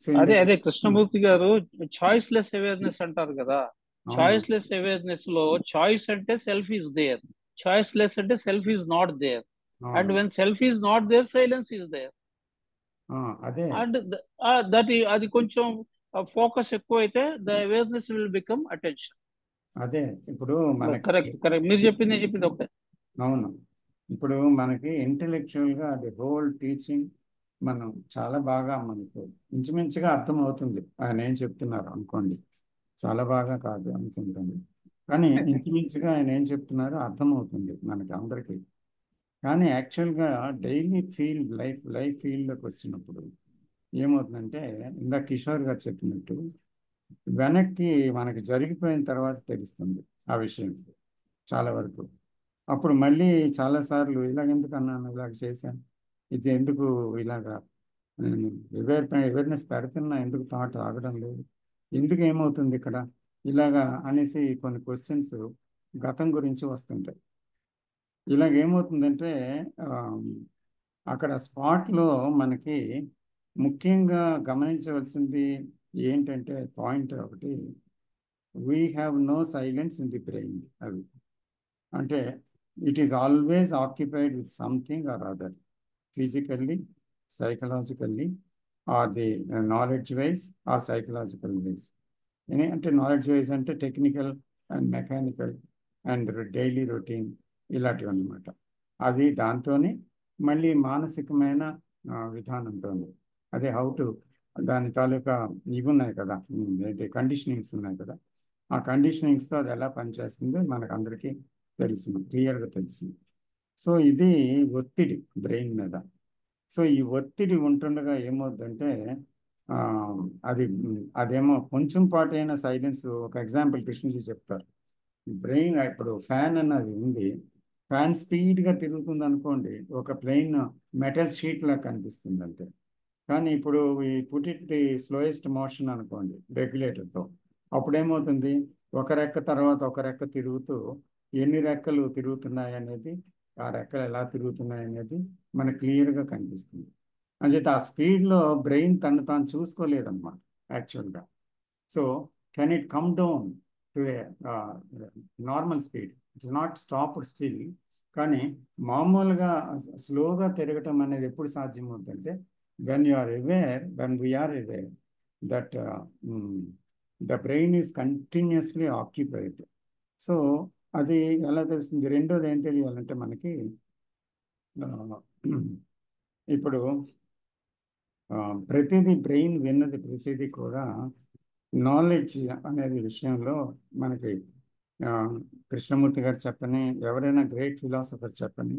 సో అదే కృష్ణమూర్తి గారు చాయిస్ లెస్ అవేర్నెస్ అంటారు కదా. చాయిస్ లెస్ అవేర్నెస్ లో చాయిస్ అంటే self is there, choiceless అంటే self is not there, and when self is not there silence is there. అదే అండ్ దట్ అది కొంచెం ఫోకస్ ఎక్కువ అయితే the awareness will become attention. అదే ఇప్పుడు మనకి కరెక్ట్ మీరు చెప్పింది ఒకటే. అవును, ఇప్పుడు మనకి ఇంటెలెక్చువల్గా అది హోల్ టీచింగ్ మనం చాలా బాగా మనకు ఇంచుమించుగా అర్థమవుతుంది. ఆయన ఏం చెప్తున్నారు అనుకోండి, చాలా బాగా కాదు అనుకుంటుంది, కానీ ఇంచుమించుగా ఆయన ఏం చెప్తున్నారో అర్థమవుతుంది మనకి అందరికీ. కానీ యాక్చువల్గా డైలీ లైఫ్ ఫీల్డ్లోకి వచ్చినప్పుడు ఏమవుతుందంటే, ఇందాక కిషోర్ గారు చెప్పినట్టు వెనక్కి మనకి జరిగిపోయిన తర్వాత తెలుస్తుంది ఆ విషయం చాలా వరకు. అప్పుడు మళ్ళీ చాలాసార్లు ఇలాగెందుకు అన్నాను, ఇలాగ చేశాను, ఇది ఎందుకు ఇలాగా నేను అవేర్నెస్ పెడుతున్నా, ఎందుకు థాట్ ఆగడం లేదు, ఎందుకు ఏమవుతుంది ఇక్కడ ఇలాగా అనేసి కొన్ని క్వశ్చన్స్ గతం గురించి వస్తుంటాయి. ఇలాగేమవుతుందంటే అక్కడ స్పాట్లో మనకి ముఖ్యంగా గమనించవలసింది ఏంటంటే పాయింట్ ఒకటి, we have no silence in the brain. అది అంటే it is always occupied with something or other, physically, psychologically, or the knowledge wise or psychological wise. అంటే నాలెడ్జ్ వైజ్ అంటే technical and mechanical and daily routine ఇలాంటివి అన్నమాట. అది దాంతోనే మళ్ళీ మానసికమైన విధానంతో, అదే హౌ టు, దాని తాలూకా ఇవి ఉన్నాయి కదా, ఏంటి కండిషనింగ్స్ ఉన్నాయి కదా, ఆ కండిషనింగ్స్తో అది ఎలా పనిచేస్తుందో మనకు అందరికీ తెలిసింది, క్లియర్గా తెలిసింది. సో ఇది ఒత్తిడి బ్రెయిన్ మీద. సో ఈ ఒత్తిడి ఉంటుండగా ఏమవుతుందంటే అదేమో కొంచెం పాటు అయినా సైలెన్స్. ఒక ఎగ్జాంపుల్ కృష్ణజీ చెప్తారు, బ్రెయిన్ ఇప్పుడు ఫ్యాన్ అన్నది ఉంది, ఫ్యాన్ స్పీడ్గా తిరుగుతుంది అనుకోండి, ఒక ప్లెయిన్ మెటల్ షీట్ లాగా కనిపిస్తుంది అంతే. కానీ ఇప్పుడు ఈ put it the slowest motion అనుకోండి రెగ్యులేటర్తో, అప్పుడు ఏమవుతుంది, ఒక రెక్క తర్వాత ఒక రెక్క తిరుగుతూ ఎన్ని రెక్కలు తిరుగుతున్నాయి అనేది, ఆ రెక్కలు ఎలా తిరుగుతున్నాయి అనేది మనకు క్లియర్గా కనిపిస్తుంది. అంచేత ఆ స్పీడ్లో బ్రెయిన్ తను తాను చూసుకోలేదన్నమాట యాక్చువల్గా. So can it come down to a normal speed? It's not stopped still. కానీ మామూలుగా స్లోగా తిరగటం అనేది ఎప్పుడు సాధ్యమవుతుందంటే when you are aware, when we're aware that the brain is continuously occupied. So అది ఎలా తెలుస్తుంది? రెండోది ఏం తెలియాలంటే మనకి ఇప్పుడు ప్రతిదీ బ్రెయిన్ విన్నది ప్రతిదీ కూడా నాలెడ్జ్ అనేది విషయంలో మనకి కృష్ణమూర్తి గారు చెప్పని, ఎవరైనా గ్రేట్ ఫిలాసఫర్ చెప్పని,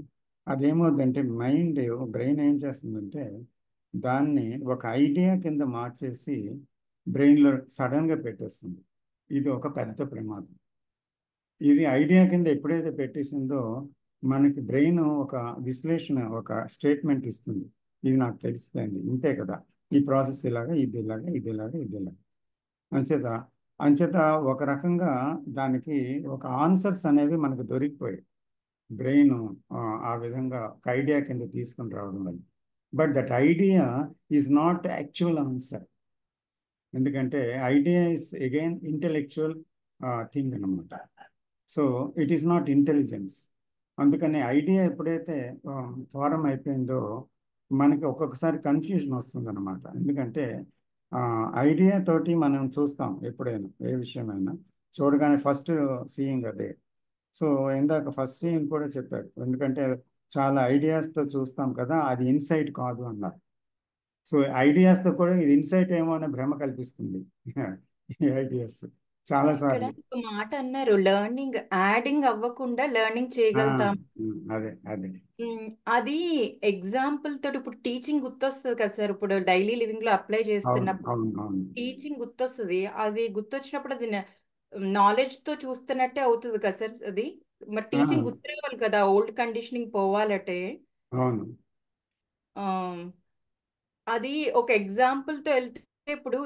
అదేమవుతుందంటే మైండ్, బ్రెయిన్ ఏం చేస్తుందంటే దాన్ని ఒక ఐడియా కింద మార్చేసి బ్రెయిన్లో సడన్గా పెట్టేస్తుంది. ఇది ఒక పెద్ద ప్రమాదం. ఇది ఐడియా కింద ఎప్పుడైతే పెట్టేసిందో మనకి బ్రెయిన్ ఒక విశ్లేషణ, ఒక స్టేట్మెంట్ ఇస్తుంది. ఇది నాకు తెలిసిపోయింది, ఇంతే కదా, ఈ ప్రాసెస్ ఇలాగా, ఇది ఇలాగా, ఇది ఇలాగా, ఇది ఇలాగా. అంచేత ఒక రకంగా దానికి ఒక ఆన్సర్స్ అనేవి మనకు దొరికిపోయాయి బ్రెయిన్ ఆ విధంగా ఒక ఐడియా కింద తీసుకుని రావడం వల్ల. But that idea is not actual answer. ఎందుకంటే idea is again intellectual thing అన్నమాట. So it is not intelligence. అందుకని ఐడియా ఎప్పుడైతే ఫారం అయిపోయిందో మనకి ఒక్కొక్కసారి కన్ఫ్యూజన్ వస్తుంది అనమాట. ఎందుకంటే ఐడియా తోటి మనం చూస్తాం ఎప్పుడైనా ఏ విషయమైనా చూడగానే ఫస్ట్ సీయింగ్ అదే. సో ఇందాక ఫస్ట్ సీయింగ్ కూడా చెప్పారు, ఎందుకంటే చాలా ఐడియాస్తో చూస్తాం కదా, అది ఇన్సైట్ కాదు అన్నారు. సో ఐడియాస్తో కూడా ఇది ఇన్సైట్ ఏమో అనే భ్రమ కల్పిస్తుంది ఈ ఐడియాస్ ఇక్కడ చాలాసార్లు. ఒక మాట అన్నారు, లెర్నింగ్ యాడింగ్ అవ్వకుండా లెర్నింగ్ చేయగలుగుతాం. అదే అదే అది ఎగ్జాంపుల్ తోటి ఇప్పుడు టీచింగ్ గుర్తొస్తుంది కదా సార్. ఇప్పుడు డైలీ లివింగ్ లో అప్లై అవును చేస్తున్నప్పుడు అవును అవును టీచింగ్ గుర్తొస్తుంది. అది గుర్తొచ్చినప్పుడు అది నాలెడ్జ్ తో చూస్తున్నట్టే అవుతుంది కదా సార్. అది మరి ఆ, టీచింగ్ గుర్తు రావాలి కదా, ఓల్డ్ కండిషనింగ్ పోవాలంటే. అవును ఆ, అది ఒక ఎగ్జాంపుల్ తో వెళ్తే ఇప్పుడు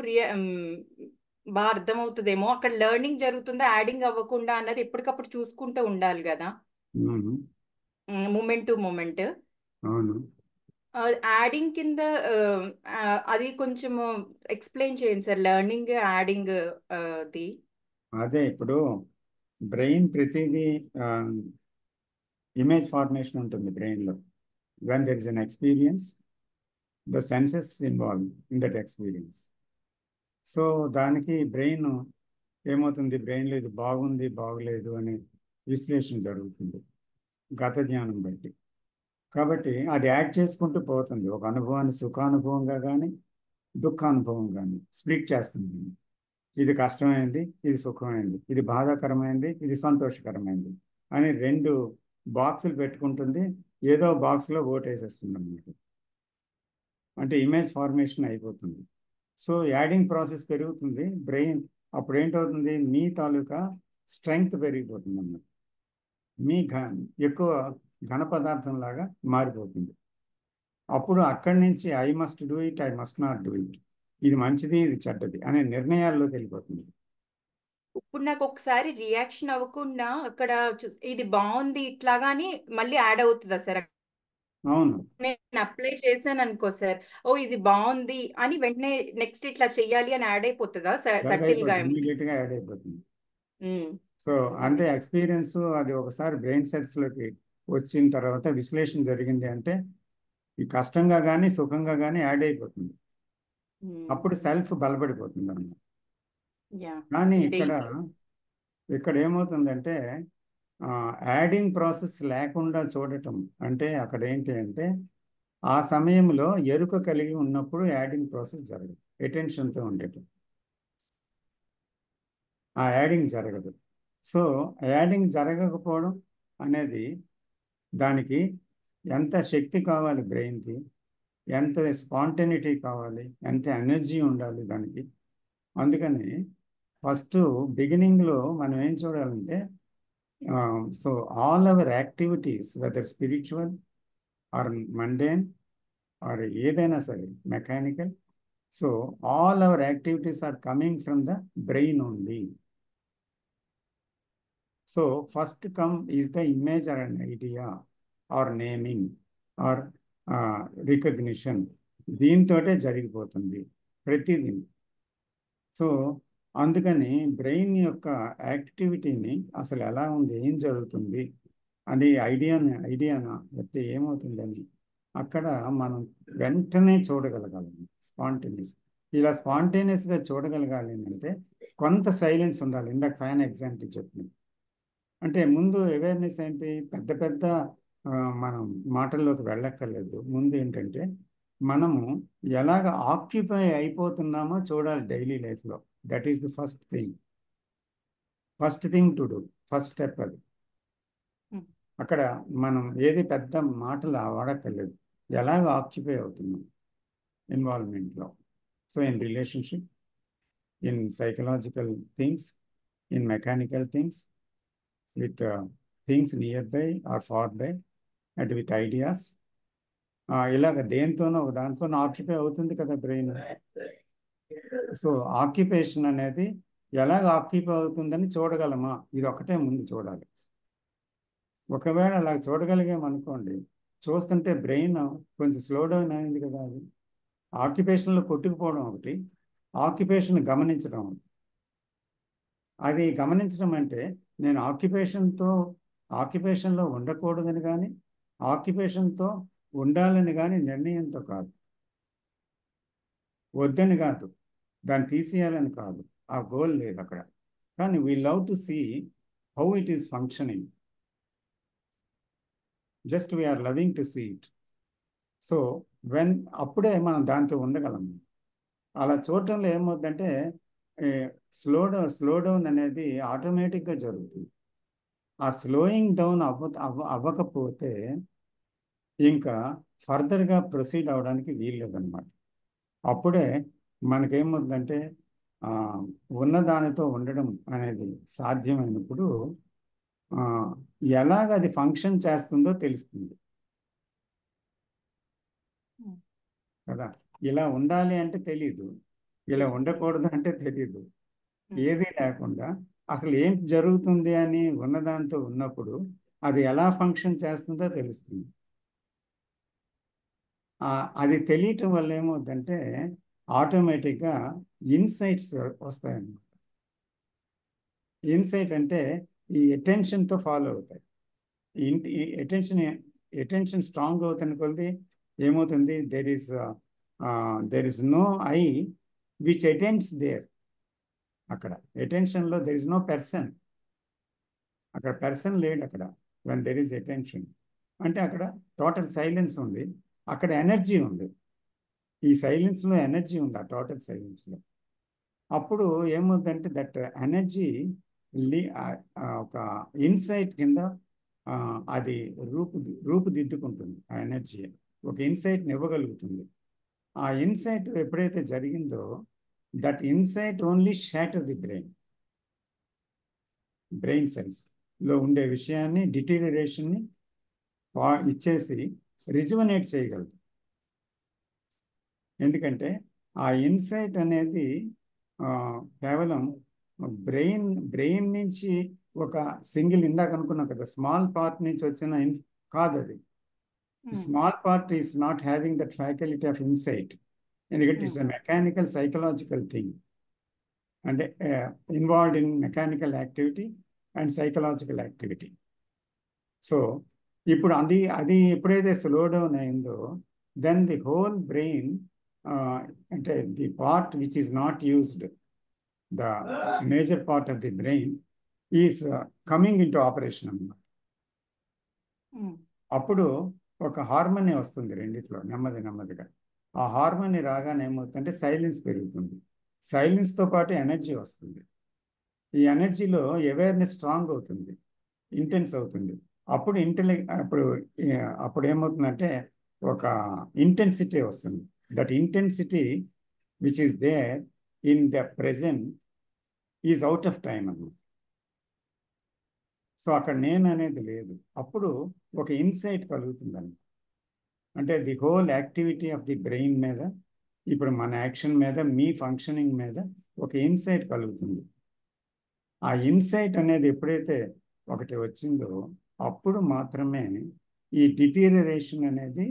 బాగా అర్థమవుతుందేమో. అక్కడ లెర్నింగ్ జరుగుతుందా యాడింగ్ అవ్వకుండా అన్నది ఎప్పటికప్పుడు చూసుకుంటూ ఉండాలి కదా, అవును మూమెంట్ టు మూమెంట్. అవును. యాడింగ్ కింద అది కొంచెం ఎక్స్ప్లెయిన్ చేయండి సార్, లెర్నింగ్ యాడింగ్ ది. అదే ఇప్పుడు బ్రెయిన్ ప్రతిదీ ఇమేజ్ ఫార్మేషన్ ఉంటుంది బ్రెయిన్లో. When there is an experience, the senses involve in that experience. So దానికి బ్రెయిన్ ఏమవుతుంది, బ్రెయిన్లో ఇది బాగుంది బాగలేదు అనే విశ్లేషణ జరుగుతుంది గత జ్ఞానం బట్టి. కాబట్టి అది యాడ్ చేసుకుంటూ పోతుంది. ఒక అనుభవాన్ని సుఖానుభవంగా కానీ దుఃఖానుభవం కానీ స్ప్లిట్ చేస్తుంది. ఇది కష్టమైంది, ఇది సుఖమైంది, ఇది బాధాకరమైంది, ఇది సంతోషకరమైంది అని రెండు బాక్సులు పెట్టుకుంటుంది. ఏదో బాక్స్లో ఓటేసేస్తుంది అన్నమాట. అంటే ఇమేజ్ ఫార్మేషన్ అయిపోతుంది. సో యాడింగ్ ప్రాసెస్ పెరుగుతుంది బ్రెయిన్. అప్పుడు ఏంటవుతుంది, మీ తాలూకా స్ట్రెంగ్త్ పెరిగిపోతుంది అన్నమాట. మీ ఎక్కువ ఘన పదార్థం లాగా మారిపోతుంది. అప్పుడు అక్కడి నుంచి I must do it, I must not do it, ఇది మంచిది ఇది చెడ్డది అనే నిర్ణయాల్లోకి వెళ్ళిపోతుంది. ఇప్పుడు నాకు ఒకసారి రియాక్షన్ అవ్వకుండా అక్కడ ఇది బాగుంది ఇట్లాగాని మళ్ళీ యాడ్ అవుతుందా సార్? అవును నేను అప్లై చేశాను అనుకో సార్, ఓ ఇది బాగుంది అని వెంటనే నెక్స్ట్ ఇట్లా చెయ్యాలి అని యాడ్ అయిపోతుందా యాడ్ సటిల్ గా? అయిపోతుంది, ఇమీడియట్గా యాడ్ అయిపోతుంది. సో అంటే ఎక్స్పీరియన్స్ అది ఒకసారి బ్రెయిన్ సెట్స్లోకి వచ్చిన తర్వాత విశ్లేషణ జరిగింది అంటే ఈ కష్టంగా కానీ సుఖంగా కానీ యాడ్ అయిపోతుంది. అప్పుడు సెల్ఫ్ బలపడిపోతుంది అన్నమాట. కానీ ఇక్కడ ఏమవుతుందంటే యాడింగ్ ప్రాసెస్ లేకుండా చూడటం అంటే అక్కడ ఏంటి అంటే ఆ సమయంలో ఎరుక కలిగి ఉన్నప్పుడు యాడింగ్ ప్రాసెస్ జరగదు, అటెన్షన్తో ఉండటం, ఆ యాడింగ్ జరగదు. సో యాడింగ్ జరగకపోవడం అనేది దానికి ఎంత శక్తి కావాలి బ్రెయిన్కి, ఎంత స్పాంటనిటీ కావాలి, ఎంత ఎనర్జీ ఉండాలి దానికి. అందుకని ఫస్ట్ బిగినింగ్లో మనం ఏం చూడాలంటే so all our activities whether spiritual or mundane or ఏదైనా సరే mechanical, so all our activities are coming from the brain only. So first come is the image or an idea or naming or recognition. దీంతోటే జరిగిపోతుంది ప్రతిదీ. So అందుకని brain యొక్క యాక్టివిటీని అసలు ఎలా ఉంది, ఏం జరుగుతుంది అని ఐడియానా లేకపోతే ఏమవుతుందని అక్కడ మనం వెంటనే చూడగలగాలి. స్పాంటేనియస్ ఇలా స్పాంటేనియస్గా చూడగలగాలి అంటే కొంత సైలెన్స్ ఉండాలి. ఇందాక ఫ్యాన్ ఎగ్జాంపుల్ చెప్పింది. అంటే ముందు అవేర్నెస్ ఏంటి, పెద్ద పెద్ద మనం మాటల్లోకి వెళ్ళక్కర్లేదు. ముందు ఏంటంటే మనము ఎలాగ ఆక్యుపై అయిపోతున్నామో చూడాలి డైలీ లైఫ్లో. That is the first thing to do, first step అది. అక్కడ మనం ఏది పెద్ద మాటలు వాడక్కర్లేదు, ఎలాగ ఆక్యుపై అవుతున్నాం ఇన్వాల్వ్మెంట్లో. So in relationship, in psychological things, in mechanical things, with things nearby or far by, and with ideas. ఇలాగ దేంతోనో ఒక దాంట్లోనో ఆక్యుపై అవుతుంది కదా బ్రెయిన్. సో ఆక్యుపేషన్ అనేది ఎలాగ ఆక్యుపై అవుతుందని చూడగలమా, ఇది ఒకటే ముందు చూడాలి. ఒకవేళ అలా చూడగలిగామనుకోండి, చూస్తుంటే బ్రెయిన్ కొంచెం స్లో డౌన్ అయింది కదా. అది ఆక్యుపేషన్లో కొట్టుకుపోవడం ఒకటి, ఆక్యుపేషన్ గమనించడం. అది గమనించడం అంటే నేను ఆక్యుపేషన్లో ఉండకూడదని కానీ ఆక్యుపేషన్తో ఉండాలని కానీ నిర్ణయంతో కాదు, వద్దని కాదు, దాన్ని తీసేయాలని కాదు, ఆ గోల్ లేదు అక్కడ. కానీ we love to see how it is functioning, just we're loving to see it. So అప్పుడే మనం దాంతో ఉండగలం. అలా చూడటంలో ఏమవుతుందంటే స్లో డౌన్ అనేది ఆటోమేటిక్గా జరుగుతుంది. ఆ స్లోయింగ్ డౌన్ అవ్వకపోతే ఇంకా ఫర్దర్గా ప్రొసీడ్ అవ్వడానికి వీల్లేదన్నమాట. అప్పుడే మనకేమవుతుందంటే ఉన్నదానితో ఉండడం అనేది సాధ్యమైనప్పుడు ఎలాగ అది ఫంక్షన్ చేస్తుందో తెలుస్తుంది కదా. ఇలా ఉండాలి అంటే తెలీదు, ఇలా ఉండకూడదు అంటే తెలీదు. ఏది లేకుండా అసలు ఏం జరుగుతుంది అని ఉన్నదాంతో ఉన్నప్పుడు అది ఎలా ఫంక్షన్ చేస్తుందో తెలుస్తుంది. అది తెలియటం వల్ల ఏమవుతుందంటే ఆటోమేటిక్గా ఇన్సైట్స్ వస్తాయన్నమాట. ఇన్సైట్ అంటే ఈ అటెన్షన్తో ఫాలో అవుతాయి. అటెన్షన్ స్ట్రాంగ్ అవుతున్న కొద్ది ఏమవుతుంది, there is no I which attends there. అక్కడ అటెన్షన్లో దెర్ ఇస్ నో పర్సన్, అక్కడ పర్సన్ లేడు అక్కడ. వెన్ దెర్ ఈస్ అటెన్షన్ అంటే అక్కడ టోటల్ సైలెన్స్ ఉంది, అక్కడ ఎనర్జీ ఉంది. ఈ సైలెన్స్లో ఎనర్జీ ఉంది, ఆ టోటల్ సైలెన్స్లో. అప్పుడు ఏమవుతుందంటే దట్ ఎనర్జీ ఒక ఇన్సైట్ కింద అది రూపుదిద్దుకుంటుంది. ఆ ఎనర్జీ ఒక ఇన్సైట్ని ఇవ్వగలుగుతుంది. ఆ ఇన్సైట్ ఎప్పుడైతే జరిగిందో that insight only shatter the brain సెల్స్లో ఉండే విషయాన్ని, డిటీరియరేషన్ని ఇచ్చేసి రిజువనేట్ చేయగలదు. ఎందుకంటే ఆ ఇన్సైట్ అనేది కేవలం బ్రెయిన్ నుంచి ఒక సింగిల్, ఇందాక అనుకున్నాం కదా, స్మాల్ పార్ట్ నుంచి వచ్చిన కాదు. అది small part is not having that faculty of insight. ఎందుకంటే it's a mechanical psychological thing, అంటే involved in mechanical activity and psychological activity. So ఇప్పుడు అది ఎప్పుడైతే స్లో డౌన్ అయిందో దెన్ ది హోల్ బ్రెయిన్, అంటే the part which is not used, the major part of the brain is coming into operation అన్నమాట. అప్పుడు ఒక harmony వస్తుంది రెండిట్లో నెమ్మదిగా. ఆ హార్మోనీ రాగానే ఏమవుతుందంటే సైలెన్స్ పెరుగుతుంది, సైలెన్స్తో పాటు ఎనర్జీ వస్తుంది. ఈ ఎనర్జీలో అవేర్నెస్ స్ట్రాంగ్ అవుతుంది, ఇంటెన్స్ అవుతుంది. అప్పుడు అప్పుడు ఏమవుతుందంటే ఒక ఇంటెన్సిటీ వస్తుంది. That intensity which is there in the present is out of time అన్నమాట. సో అక్కడ నేను అనేది లేదు. అప్పుడు ఒక ఇన్సైట్ కలుగుతుందండి. అంటే the whole activity of the brain మీద, ఇప్పుడు మన యాక్షన్ మీద, మీ ఫంక్షనింగ్ మీద ఒక ఇన్సైట్ కలుగుతుంది. ఆ ఇన్సైట్ అనేది ఎప్పుడైతే ఒకటి వచ్చిందో అప్పుడు మాత్రమే ఈ డిటీరియరేషన్ అనేది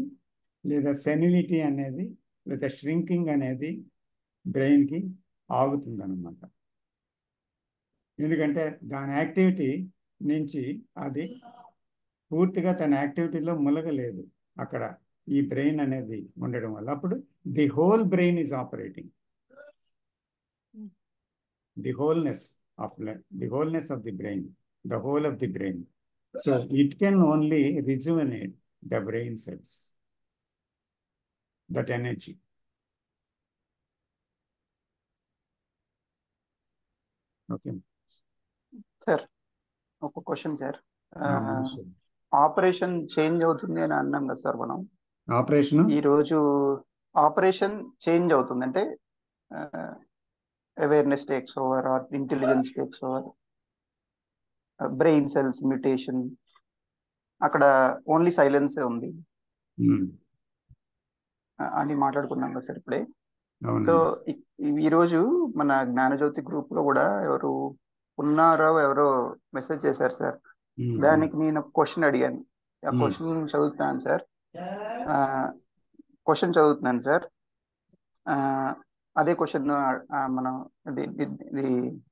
లేదా సెనిలిటీ అనేది లేదా ష్రింకింగ్ అనేది బ్రెయిన్కి ఆగుతుందన్నమాట. ఎందుకంటే దాని యాక్టివిటీ నుంచి అది పూర్తిగా తన యాక్టివిటీలో ములగలేదు అక్కడ ఈ బ్రెయిన్ అనేది ఉండడం వల్ల. అప్పుడు the whole brain is operating, the wholeness of the brain, the whole of the brain. So it can only rejuvenate the brain cells, that energy. Okay sir, ఒక క్వశ్చన్ సార్. ఆపరేషన్ చేంజ్ అవుతుంది అని అన్నాం కదా sir మనం. Operation ఈరోజు operation change అవుతుంది అంటే awareness takes over or intelligence takes over, brain cells mutation, అక్కడ ఓన్లీ సైలెన్సే ఉంది అని మాట్లాడుకున్నాం కదా సార్ ఇప్పుడే. సో ఈరోజు మన జ్ఞానజ్యోతి గ్రూప్ లో కూడా ఎవరు ఉన్నారో ఎవరో మెసేజ్ చేశారు సార్. దానికి నేను క్వశ్చన్ అడిగాను. ఆ క్వశ్చన్ చదువుతున్నాను సార్. అదే క్వశ్చన్ మనం ఇది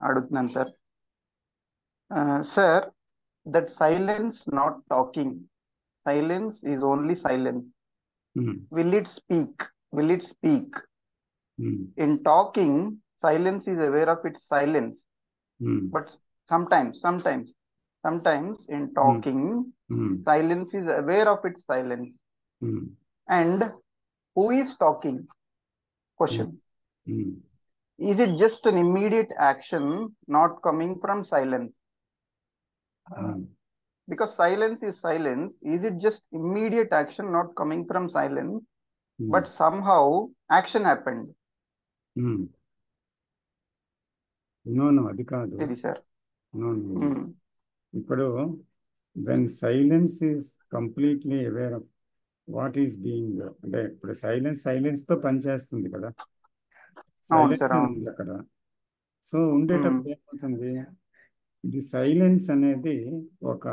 అడుగుతున్నాను sir. Sir, that silence not talking, silence is only silence. Will it speak? Will it speak? In talking, silence is aware of its silence. But sometimes in talking, silence is aware of its silence. And who is talking? Question. Is it just an immediate action not coming from silence? Because silence is silence. Is it just immediate action not coming from silence, but somehow action happened? No, అది కాదు. ఇది sir. No. ఇప్పుడు when silence is completely aware of what is being, అంటే ఇప్పుడు silence తో పనిచేస్తుంది కదా, silence ఉంది అక్కడ. సో ఉండేటప్పుడు ఏమవుతుంది, ఇది సైలెన్స్ అనేది ఒక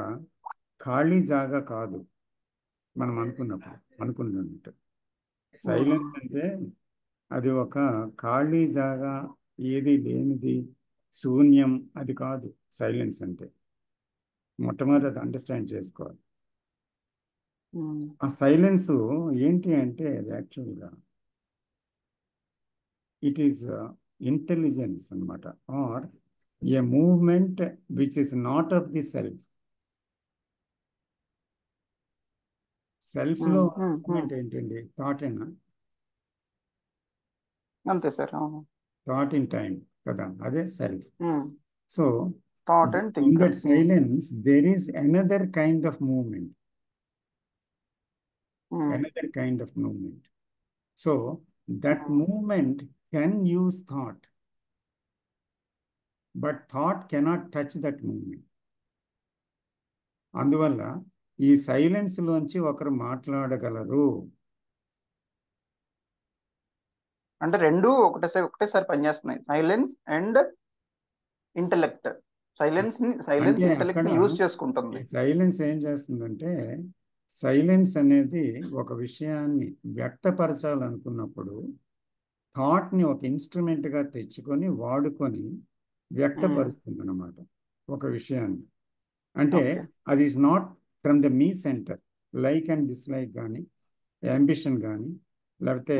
ఖాళీ జాగా కాదు. మనం అనుకున్నట్టు సైలెన్స్ అంటే అది ఒక ఖాళీ జాగా, ఏది లేనిది, శూన్యం, అది కాదు సైలెన్స్ అంటే. మొట్టమొదటి అది అండర్స్టాండ్ చేసుకోవాలి. ఆ సైలెన్స్ ఏంటి అంటే అది యాక్చువల్గా ఇట్ ఈస్ ఇంటెలిజెన్స్ అన్నమాట, or a movement which is not of the self. Self లో మూమెంట్ ఏంటండి? థాట్ ఏనా? అంతే సార్. థాట్ ఇన్ టైం కదా, అదే self. So thought and in that silence there is another kind of movement, another kind of movement. So that movement can use thought, but thought cannot touch that movement. అందువల్ల ఈ silence లోంచి ఒకరు మాట్లాడగలరు. అంటే రెండు ఒకటేసారి పనిచేస్తున్నాయి, silence and intellect. Silence intellect ని use చేసుకుంటుంది. సైలెన్స్ ఏం చేస్తుందంటే, సైలెన్స్ అనేది ఒక విషయాన్ని వ్యక్తపరచాలనుకున్నప్పుడు థాట్ని ఒక ఇన్స్ట్రుమెంట్గా తెచ్చుకొని వాడుకొని వ్యక్తపరుస్తుంది అన్నమాట ఒక విషయాన్ని. అంటే అది is not from the me centre, like and dislike కానీ, అంబిషన్ కానీ, లేకపోతే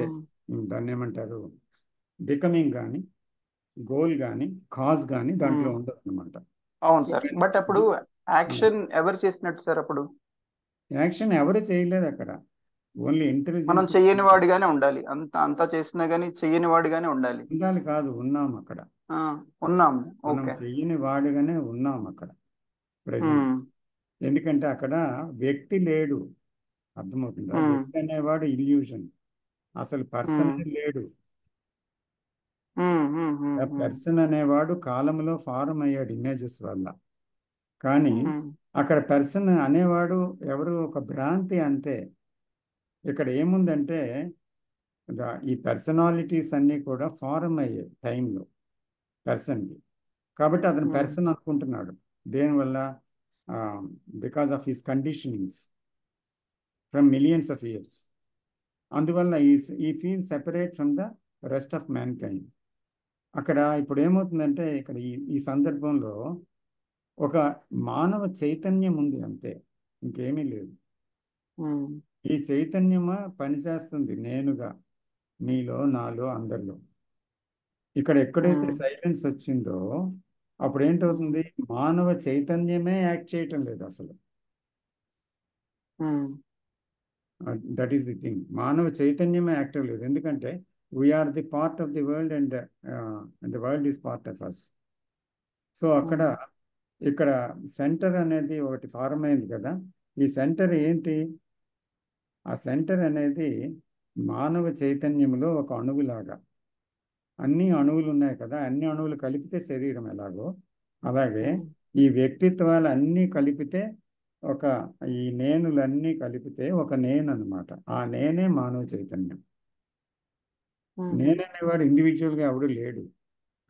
దాన్ని ఏమంటారు, బికమింగ్ కానీ, గోల్ కానీ, కాజ్ కానీ దాంట్లో ఉండదు అనమాట. అవును సార్. బట్ అప్పుడు యాక్షన్ ఎవరు చేసినట్టు సార్? అప్పుడు యాక్షన్ ఎవరు చేయలేదు అక్కడ, ఓన్లీ ఇంటెలిజెన్స్. మనం చెయ్యని వాడిగానే ఉండాలి, అంతా చేసినా గానీ చెయ్యని వాడిగానే ఉండాలి. ఉండాలి కాదు, ఉన్నాం అక్కడ, ఉన్నాం. మనం చెయ్యని వాడిగానే ఉన్నాం అక్కడ ప్రెజెంట్. ఎందుకంటే అక్కడ వ్యక్తి లేడు, అర్థమవుతుందా? వ్యక్తి అనేవాడు ఇల్యూషన్, అసలు పర్సన్ లేడు. పర్సన్ అనేవాడు కాలంలో ఫారం అయ్యాడు ఇమేజెస్ వల్ల. కానీ అక్కడ పర్సన్ అనేవాడు ఎవరు, ఒక భ్రాంతి అంతే. ఇక్కడ ఏముందంటే ఈ పర్సనాలిటీస్ అన్నీ కూడా ఫారం అయ్యాయి టైంలో పర్సన్కి. కాబట్టి అతను పర్సన్ అనుకుంటున్నాడు. దేనివల్ల? Because of his conditionings from millions of years. అందువల్ల ఈ feel separate from the rest of man kind. అక్కడ ఇప్పుడు ఏమవుతుందంటే ఇక్కడ ఈ సందర్భంలో ఒక మానవ చైతన్యం ఉంది అంతే, ఇంకేమీ లేదు. ఈ చైతన్యమా పనిచేస్తుంది నేనుగా, నీలో నాలో అందరిలో. ఇక్కడ ఎక్కడైతే సైలెన్స్ వచ్చిందో అప్పుడు ఏంటవుతుంది, మానవ చైతన్యమే యాక్ట్ చేయటం లేదు అసలు. That is the thing. మానవ చైతన్యమే యాక్టివ్ లేదు, ఎందుకంటే we're the part of the world and the world is part of us. So ఇక్కడ సెంటర్ అనేది ఒకటి ఫార్మ్ అయింది కదా. ఈ సెంటర్ ఏంటి? ఆ సెంటర్ అనేది మానవ చైతన్యంలో ఒక అణువులాగా. అన్ని అణువులు ఉన్నాయి కదా, అన్ని అణువులు కలిపితే శరీరం ఎలాగో అలాగే ఈ వ్యక్తిత్వాలు అన్నీ కలిపితే ఈ నేనులన్నీ కలిపితే ఒక నేను అనమాట. ఆ నేనే మానవ చైతన్యం. నేననేవాడు ఇండివిజువల్గా ఎవడు లేడు,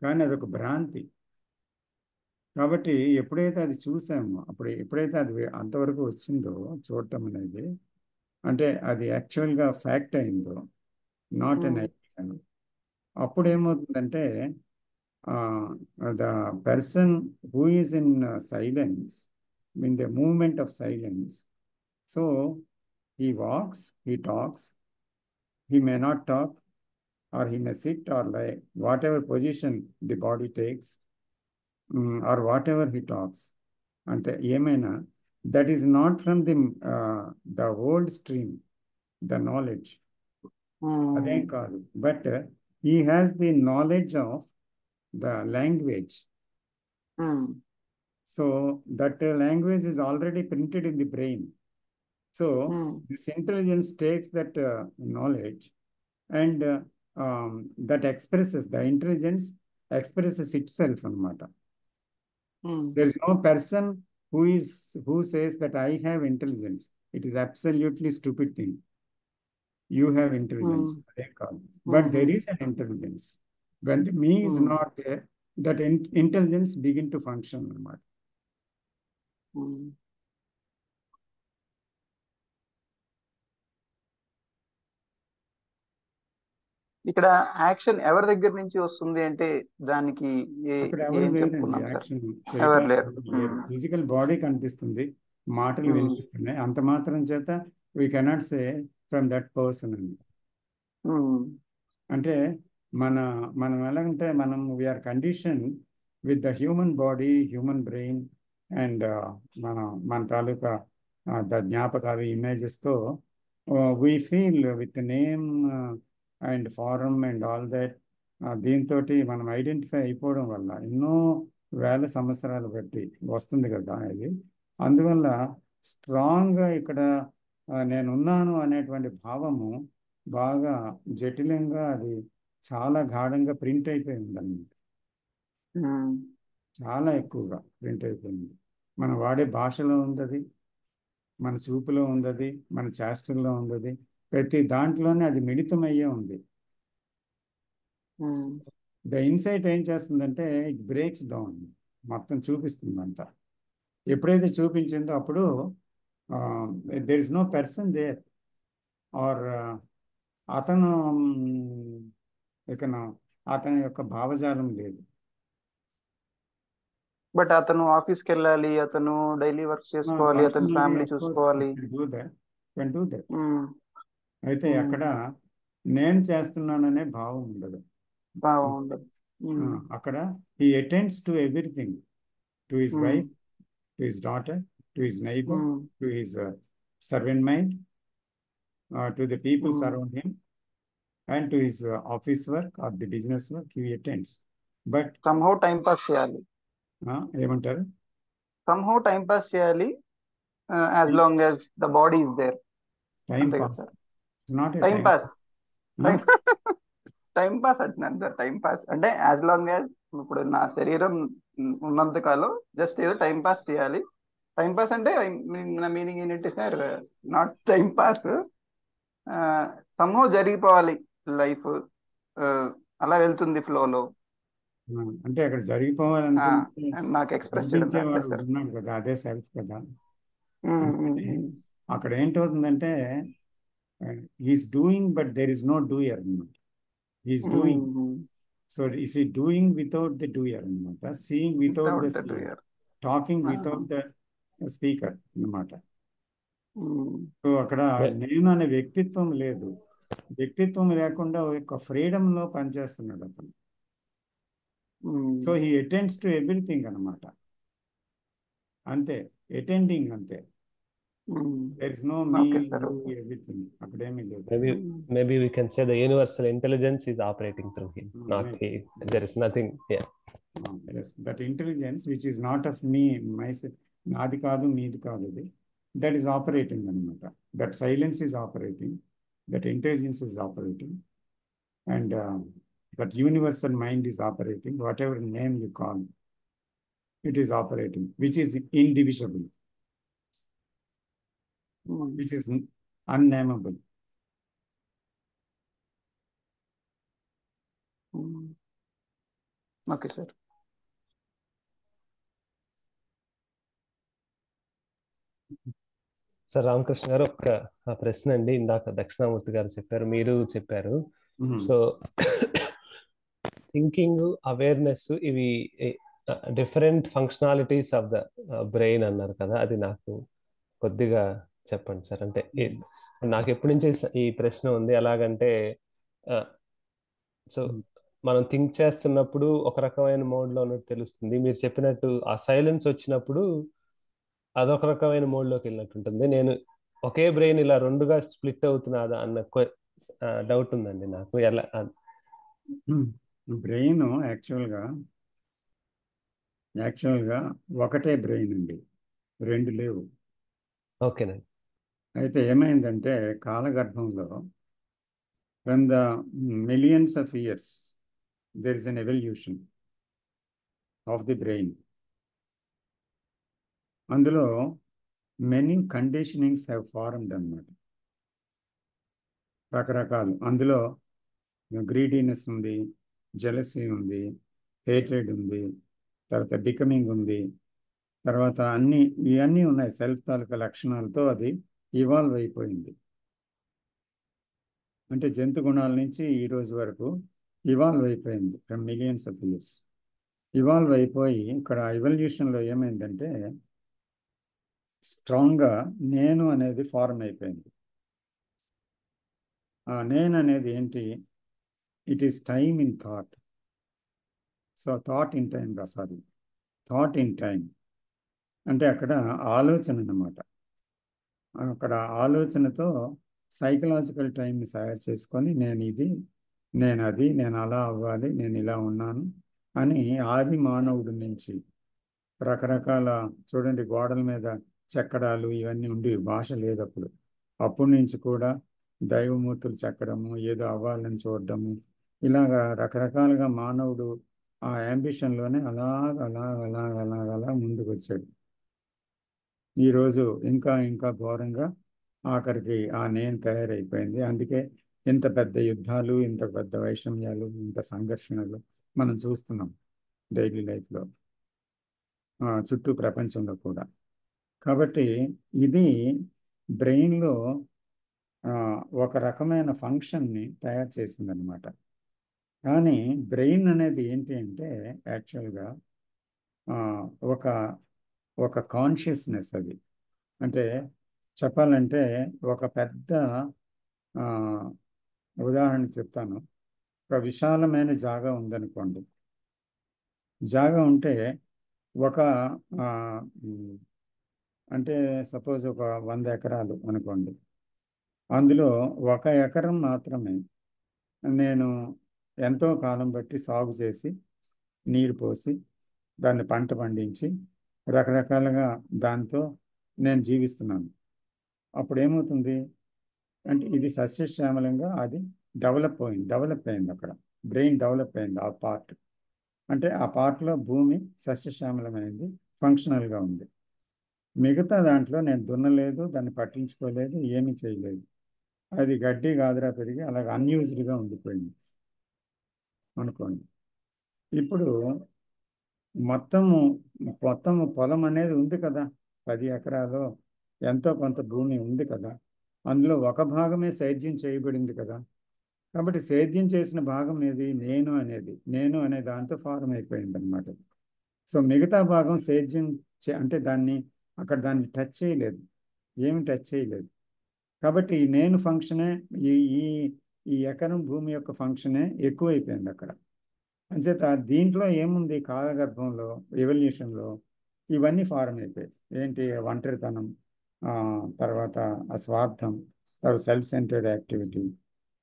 కానీ అదొక భ్రాంతి. కాబట్టి ఎప్పుడైతే అది చూసామో, ఎప్పుడైతే అది అంతవరకు వచ్చిందో చూడటం అనేది, అంటే అది యాక్చువల్గా ఫ్యాక్ట్ అయిందో, నాట్ ఎన్ ఐడియా, అప్పుడు ఏమవుతుందంటే the person who is in silence, in the moment of silence, so he walks, he talks, he may not talk, or he may sit or lie, whatever position the body takes, or whatever he talks. అంటే ఏమైనా that is not from the old stream, the knowledge. అదేం కాదు, but he has the knowledge of the language. So that language is already printed in the brain. So this intelligence takes that knowledge and that expresses, the intelligence expresses itself anamata. There is no person who says that I have intelligence. It is absolutely stupid thing. You have intelligence, but there is an intelligence. When the me is not there, that intelligence begin to function anamata. ఇక్కడ action ఎవరి దగ్గర నుంచి వస్తుంది అంటే దానికి అక్కడ ఎవరు ఏం లేరండి, చెప్పుకున్నాం సార్? యాక్షన్ ఎవరు లేరు. చేయడానికి. ఫిజికల్ బాడీ కనిపిస్తుంది, మాటలు వినిపిస్తున్నాయి, అంత మాత్రం చేత we cannot say from that person అని. అంటే మనం ఎలాగంటే we're condition with the human body, human brain and మన తాలూకా ద జ్ఞాపకాలు, ఇమేజెస్తో we feel with name and form and all that. దీంతో మనం ఐడెంటిఫై అయిపోవడం వల్ల ఎన్నో వేల సంవత్సరాలు బట్టి వస్తుంది కదా ఇది. అందువల్ల స్ట్రాంగ్గా ఇక్కడ నేనున్నాను అనేటువంటి భావము బాగా జటిలంగా, అది చాలా గాఢంగా ప్రింట్ అయిపోయి ఉందన్నమాట. చాలా ఎక్కువగా ప్రింట్ అయిపోయింది. మనం వాడే భాషలో ఉంది, మన చూపులో ఉంది, మన చేష్టల్లో ఉంది, ప్రతి దాంట్లోనే అది మిళితమయ్యే ఉంది. ద ఇన్సైట్ ఏం చేస్తుందంటే ఇట్ బ్రేక్స్ డౌన్, మొత్తం చూపిస్తుందంట. ఎప్పుడైతే చూపించిందో అప్పుడు there is no person there, or అతను అతని యొక్క భావజాలం లేదు. బట్ అతను ఆఫీస్కి వెళ్ళాలి, అతను డైలీ వర్క్ చేసుకోవాలి, అతని ఫ్యామిలీ చూసుకోవాలి. అయితే అక్కడ నేను చేస్తున్నాననే భావం ఉండదు. అక్కడ he attends to everything, to his wife, to his daughter, to his neighbor, to his servant maid, to the people surround him, and to his office work or the business work he attends. But somehow time pass చేయాలి. ఏమంటారు? somehow time pass చేయాలి, as long as the body is there. Time pass. It's not a time pass. Time pass అంటున్నాను sir. Time pass అంటే as long as, ఇప్పుడు నా శరీరం ఉన్నంత కాలం జస్ట్ ఏదో టైం పాస్ చేయాలి. టైం పాస్ అంటే నా మీనింగ్ ఏంటంటే sir, not time pass, somehow జరిగిపోవాలి లైఫ్, అలా వెళ్తుంది ఫ్లోలో. అంటే అక్కడ జరిగిపోవాలంటే నాకు ఎక్స్ప్రెస్ చేయడం ఉన్నాడు కదా, అదే సెల్ఫ్ కదా. అక్కడ ఏంటవుతుందంటే he's doing but there is no doer అనమాట. He's doing. సో ఇస్ ఈ డూయింగ్ వితౌట్ ద డూయర్ అనమాట. Seeing without the speaker, talking without the speaker అనమాట. సో అక్కడ నేను అనే వ్యక్తిత్వం లేదు. వ్యక్తిత్వం లేకుండా ఒక ఫ్రీడమ్లో పనిచేస్తున్నాడు అతను. So he attends to everything అనమాట. అంతే, అటెండింగ్ అంతే. There is no me, Okay, sir. you, everything. అక్కడేమీ లేదు. Maybe we can say the universal intelligence is operating through him, not maybe. he. There is nothing. Yeah. Yes, that intelligence which is not of me, myself, నాది కాదు మీది కాదు, that is operating అనమాట. That silence is operating, that intelligence is operating, and that universal mind is operating, whatever name you call, it is operating, which is indivisible, which is unnameable. Okay, sir. Sir Ramakrishna గారు, ఒక ప్రశ్న అండి. ఇందాక దక్షిణామూర్తి గారు చెప్పారు, మీరు చెప్పారు. సో థింకింగ్, అవేర్నెస్, ఇవి different functionalities of the brain అన్నారు కదా, అది నాకు కొద్దిగా చెప్పండి సార్. అంటే నాకు ఎప్పటి నుంచి ఈ ప్రశ్న ఉంది. ఎలాగంటే సో మనం థింక్ చేస్తున్నప్పుడు ఒక రకమైన మోడ్లో ఉన్నట్టు తెలుస్తుంది. మీరు చెప్పినట్టు ఆ సైలెన్స్ వచ్చినప్పుడు అదొక రకమైన మోడ్లోకి వెళ్ళినట్టు ఉంటుంది. నేను ఒకే బ్రెయిన్ ఇలా రెండుగా స్ప్లిట్ అవుతున్నదా అన్న డౌట్ ఉందండి నాకు. ఎలా బ్రెయిన్ యాక్చువల్గా ఒకటే బ్రెయిన్ అండి, రెండు లేవు. ఓకేనండి. అయితే ఏమైందంటే కాలగర్భంలో from the millions of years there is an evolution of the brain. అందులో many conditionings have formed అన్నమాట. రకరకాలు. అందులో గ్రీడీనెస్ ఉంది, జెలసీ ఉంది, హేట్రెడ్ ఉంది, తర్వాత బికమింగ్ ఉంది, తర్వాత ఇవన్నీ ఉన్నాయి. సెల్ఫ్ తాలూకా లక్షణాలతో అది ఇవాల్వ్ అయిపోయింది. అంటే జంతు గుణాల నుంచి ఈ రోజు వరకు ఇవాల్వ్ అయిపోయింది. From millions of years evolve అయిపోయి ఇక్కడ ఎవల్యూషన్లో ఏమైందంటే స్ట్రాంగ్గా నేను అనేది ఫార్మ్ అయిపోయింది. ఆ నేను అనేది ఏంటి? It is time in thought. So thought in time sorry thought in time అంటే అక్కడ ఆలోచన అన్నమాట. అక్కడ ఆలోచనతో సైకలాజికల్ టైంని తయారు చేసుకొని నేను ఇది, నేను అది, నేను అలా అవ్వాలి, నేను ఇలా ఉన్నాను అని ఆది మానవుడి నుంచి రకరకాల చూడండి గోడల మీద చెక్కడాలు ఇవన్నీ ఉండి భాష లేదు అప్పటి నుంచి కూడా దైవమూర్తులు చెక్కడము, ఏదో అవ్వాలని చూడడము, ఇలాగా రకరకాలుగా మానవుడు ఆ యాంబిషన్లోనే అలా ముందుకు వచ్చాడు. ఈరోజు ఇంకా ఇంకా ఘోరంగా ఆఖరికి ఆ నేను తయారైపోయింది. అందుకే ఇంత పెద్ద యుద్ధాలు, ఇంత పెద్ద వైషమ్యాలు, ఇంత సంఘర్షణలు మనం చూస్తున్నాం డైలీ లైఫ్లో, చుట్టూ ప్రపంచంలో కూడా. కాబట్టి ఇది బ్రెయిన్లో ఒక రకమైన ఫంక్షన్ని తయారు చేసిందనమాట. కానీ బ్రెయిన్ అనేది ఏంటి అంటే యాక్చువల్గా ఒక కాన్షియస్నెస్. అది అంటే చెప్పాలంటే ఒక పెద్ద ఉదాహరణ చెప్తాను. ఒక విశాలమైన జాగా ఉందనుకోండి. జాగా ఉంటే ఒక అంటే సపోజ్ ఒక 100 ఎకరాలు అనుకోండి. అందులో 1 ఎకరం మాత్రమే నేను ఎంతో కాలం బట్టి సాగు చేసి నీరు పోసి దాన్ని పంట పండించి రకరకాలుగా దాంతో నేను జీవిస్తున్నాను. అప్పుడు ఏమవుతుంది అంటే ఇది సస్యశ్యామలంగా అది డెవలప్ అయింది. అక్కడ బ్రెయిన్ డెవలప్ అయింది ఆ పార్ట్. అంటే ఆ పార్ట్లో భూమి సస్యశ్యామలమైంది, ఫంక్షనల్గా ఉంది. మిగతా దాంట్లో నేను దున్నలేదు, దాన్ని పట్టించుకోలేదు, ఏమీ చేయలేదు. అది గడ్డి గాదరా పెరిగి అలాగ అన్యూజ్డ్గా ఉండిపోయింది అనుకోండి. ఇప్పుడు మొత్తము పొలం అనేది ఉంది కదా, 10 ఎకరాలు ఎంతో కొంత భూమి ఉంది కదా. అందులో ఒక భాగమే సేద్యం చేయబడింది కదా. కాబట్టి సేద్యం చేసిన భాగం ఏది? నేను అనేది. నేను అనే దాంతో ఫారం అయిపోయింది అనమాట. సో మిగతా భాగం సేద్యం అంటే దాన్ని టచ్ చేయలేదు, ఏమి టచ్ చేయలేదు. కాబట్టి ఈ నేను ఫంక్షనే, ఈ ఈ ఈ ఎకరం భూమి యొక్క ఫంక్షనే ఎక్కువైపోయింది అక్కడ. అంచేత దీంట్లో ఏముంది, కాలగర్భంలో ఎవల్యూషన్లో ఇవన్నీ ఫారం అయిపోయాయి. ఏంటి? ఒంటరితనం, తర్వాత స్వార్థం, తర్వాత సెల్ఫ్ సెంటర్డ్ యాక్టివిటీ,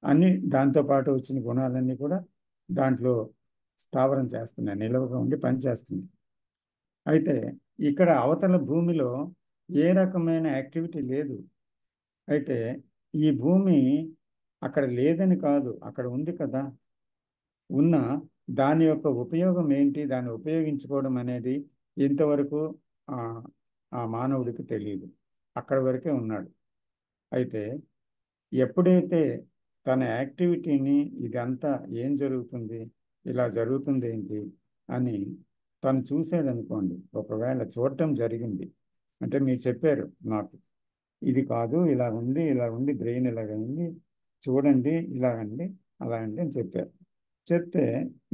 అన్నీ దాంతోపాటు వచ్చిన గుణాలన్నీ కూడా దాంట్లో స్థావరం చేస్తున్నాయి, నిలవగా ఉండి పనిచేస్తున్నాయి. అయితే ఇక్కడ అవతల భూమిలో ఏ రకమైన యాక్టివిటీ లేదు. అయితే ఈ భూమి అక్కడ లేదని కాదు, అక్కడ ఉంది కదా. ఉన్న దాని యొక్క ఉపయోగం ఏంటి, దాన్ని ఉపయోగించుకోవడం అనేది ఇంతవరకు ఆ మానవుడికి తెలియదు. అక్కడి వరకే ఉన్నాడు. అయితే ఎప్పుడైతే తన యాక్టివిటీని ఇదంతా ఏం జరుగుతుంది, ఇలా జరుగుతుంది ఏంటి అని తను చూశాడు అనుకోండి, ఒకవేళ చూడటం జరిగింది అంటే మీరు చెప్పారు నాకు, ఇది కాదు ఇలా ఉంది బ్రెయిన్ ఇలాగైంది చూడండి, ఇలాగండి అలాగండి అని చెప్పారు. చెప్తే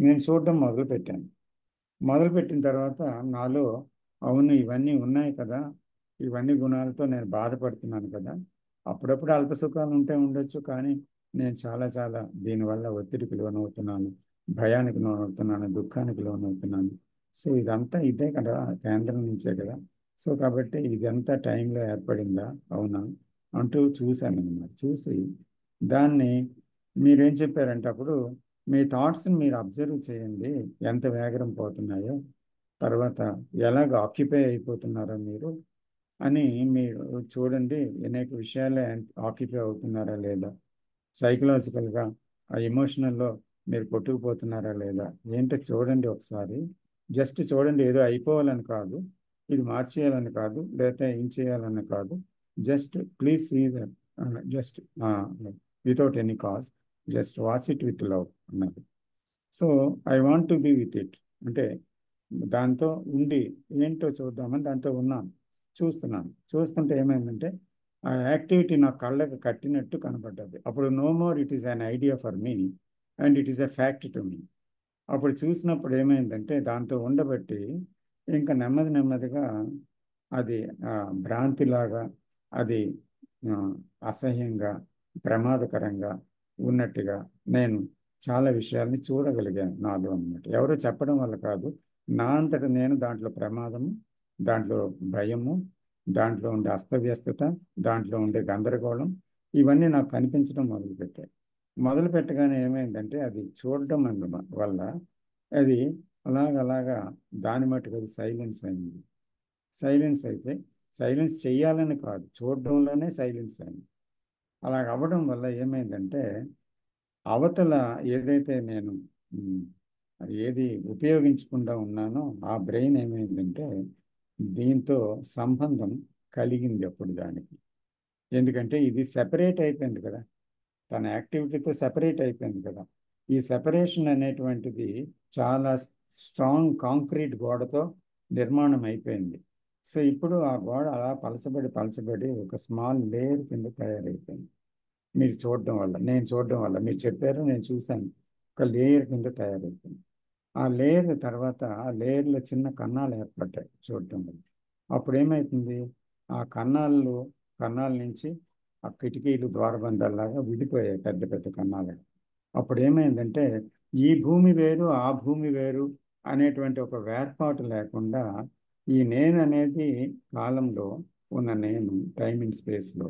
నేను చూడడం మొదలుపెట్టాను. మొదలుపెట్టిన తర్వాత నాలో అవును ఇవన్నీ ఉన్నాయి కదా, ఇవన్నీ గుణాలతో నేను బాధపడుతున్నాను కదా. అప్పుడప్పుడు అల్ప సుఖాలు ఉంటే ఉండొచ్చు, కానీ నేను చాలా చాలా దీనివల్ల ఒత్తిడికి లోనవుతున్నాను, భయానికి లోనవుతున్నాను, దుఃఖానికి లోనవుతున్నాను. సో ఇదంతా ఇదే కదా, కేంద్రం నుంచే కదా. సో కాబట్టి ఇదంతా టైంలో ఏర్పడిందా, అవునా అంటూ చూశాను అన్నమాట. చూసి దాన్ని మీరేం చెప్పారంటే అప్పుడు మీ థాట్స్ని మీరు అబ్జర్వ్ చేయండి, ఎంత వేగం పోతున్నాయో, తర్వాత ఎలాగ ఆక్యుపై అయిపోతున్నారో మీరు అని మీరు చూడండి. అనేక విషయాలే ఆక్యుపై అవుతున్నారా లేదా, సైకలాజికల్గా ఆ ఎమోషనల్లో మీరు కొట్టుకుపోతున్నారా లేదా ఏంటో చూడండి ఒకసారి. జస్ట్ చూడండి, ఏదో అయిపోవాలని కాదు, ఇది మార్చేయాలని కాదు, లేకపోతే ఏం చేయాలని కాదు. Just please see that, just without any cause, just watch it with love అన్నది. So I want to be with it అంటే దాంతో ఉండి ఏంటో చూద్దామని దాంతో ఉన్నాను, చూస్తుంటే ఏమైందంటే ఆ యాక్టివిటీ నా కళ్ళకి కట్టినట్టు కనపడ్డది. అప్పుడు no more it is an idea for me and it is a fact to me. అప్పుడు చూసినప్పుడు ఏమైందంటే దాంతో ఉండబట్టి ఇంకా నెమ్మదిగా అది భ్రాంతిలాగా, అది అసహ్యంగా, ప్రమాదకరంగా ఉన్నట్టుగా నేను చాలా విషయాల్ని చూడగలిగాను నాలో అన్నమాట. ఎవరో చెప్పడం వల్ల కాదు, నా అంతటా నేను దాంట్లో ప్రమాదము, దాంట్లో భయము, దాంట్లో ఉండే అస్తవ్యస్తత, దాంట్లో ఉండే గందరగోళం, ఇవన్నీ నాకు కనిపించడం మొదలు పెట్టగానే ఏమైందంటే అది చూడడం వల్ల అది అలాగలాగా దాని మట్టుకు అది సైలెన్స్ అయింది. సైలెన్స్ అయితే సైలెన్స్ చెయ్యాలని కాదు, చూడడంలోనే సైలెన్స్ అయింది. అలాగ అవ్వడం వల్ల ఏమైందంటే అవతల ఏదైతే నేను ఏది ఉపయోగించకుండా ఉన్నానో ఆ బ్రెయిన్ ఏమైందంటే దీంతో సంబంధం కలిగింది అప్పుడు దానికి. ఎందుకంటే ఇది సెపరేట్ అయిపోయింది కదా, తన యాక్టివిటీతో సెపరేట్ అయిపోయింది కదా. ఈ సెపరేషన్ అనేటువంటిది చాలా స్ట్రాంగ్ కాంక్రీట్ గోడతో నిర్మాణం అయిపోయింది. సో ఇప్పుడు ఆ గోడ అలా పలచబడి ఒక స్మాల్ లేయర్ కింద తయారైపోయింది. మీరు చూడడం వల్ల, నేను చూడడం వల్ల, మీరు చెప్పారు నేను చూశాను, ఒక లేయర్ కింద తయారైపోయింది. ఆ లేయర్ తర్వాత ఆ లేయర్లో చిన్న కన్నాలు ఏర్పడ్డాయి చూడటం వల్ల. అప్పుడు ఏమవుతుంది, ఆ కన్నాల నుంచి ఆ కిటికీలు ద్వారబంధాల్లాగా విడిపోయాయి, పెద్ద పెద్ద కన్నాలు. అప్పుడు ఏమైందంటే ఈ భూమి వేరు ఆ భూమి వేరు అనేటువంటి ఒక వేర్పాటు లేకుండా ఈ నేను అనేది కాలంలో ఉన్న నేను, టైమ్ అండ్ స్పేస్లో,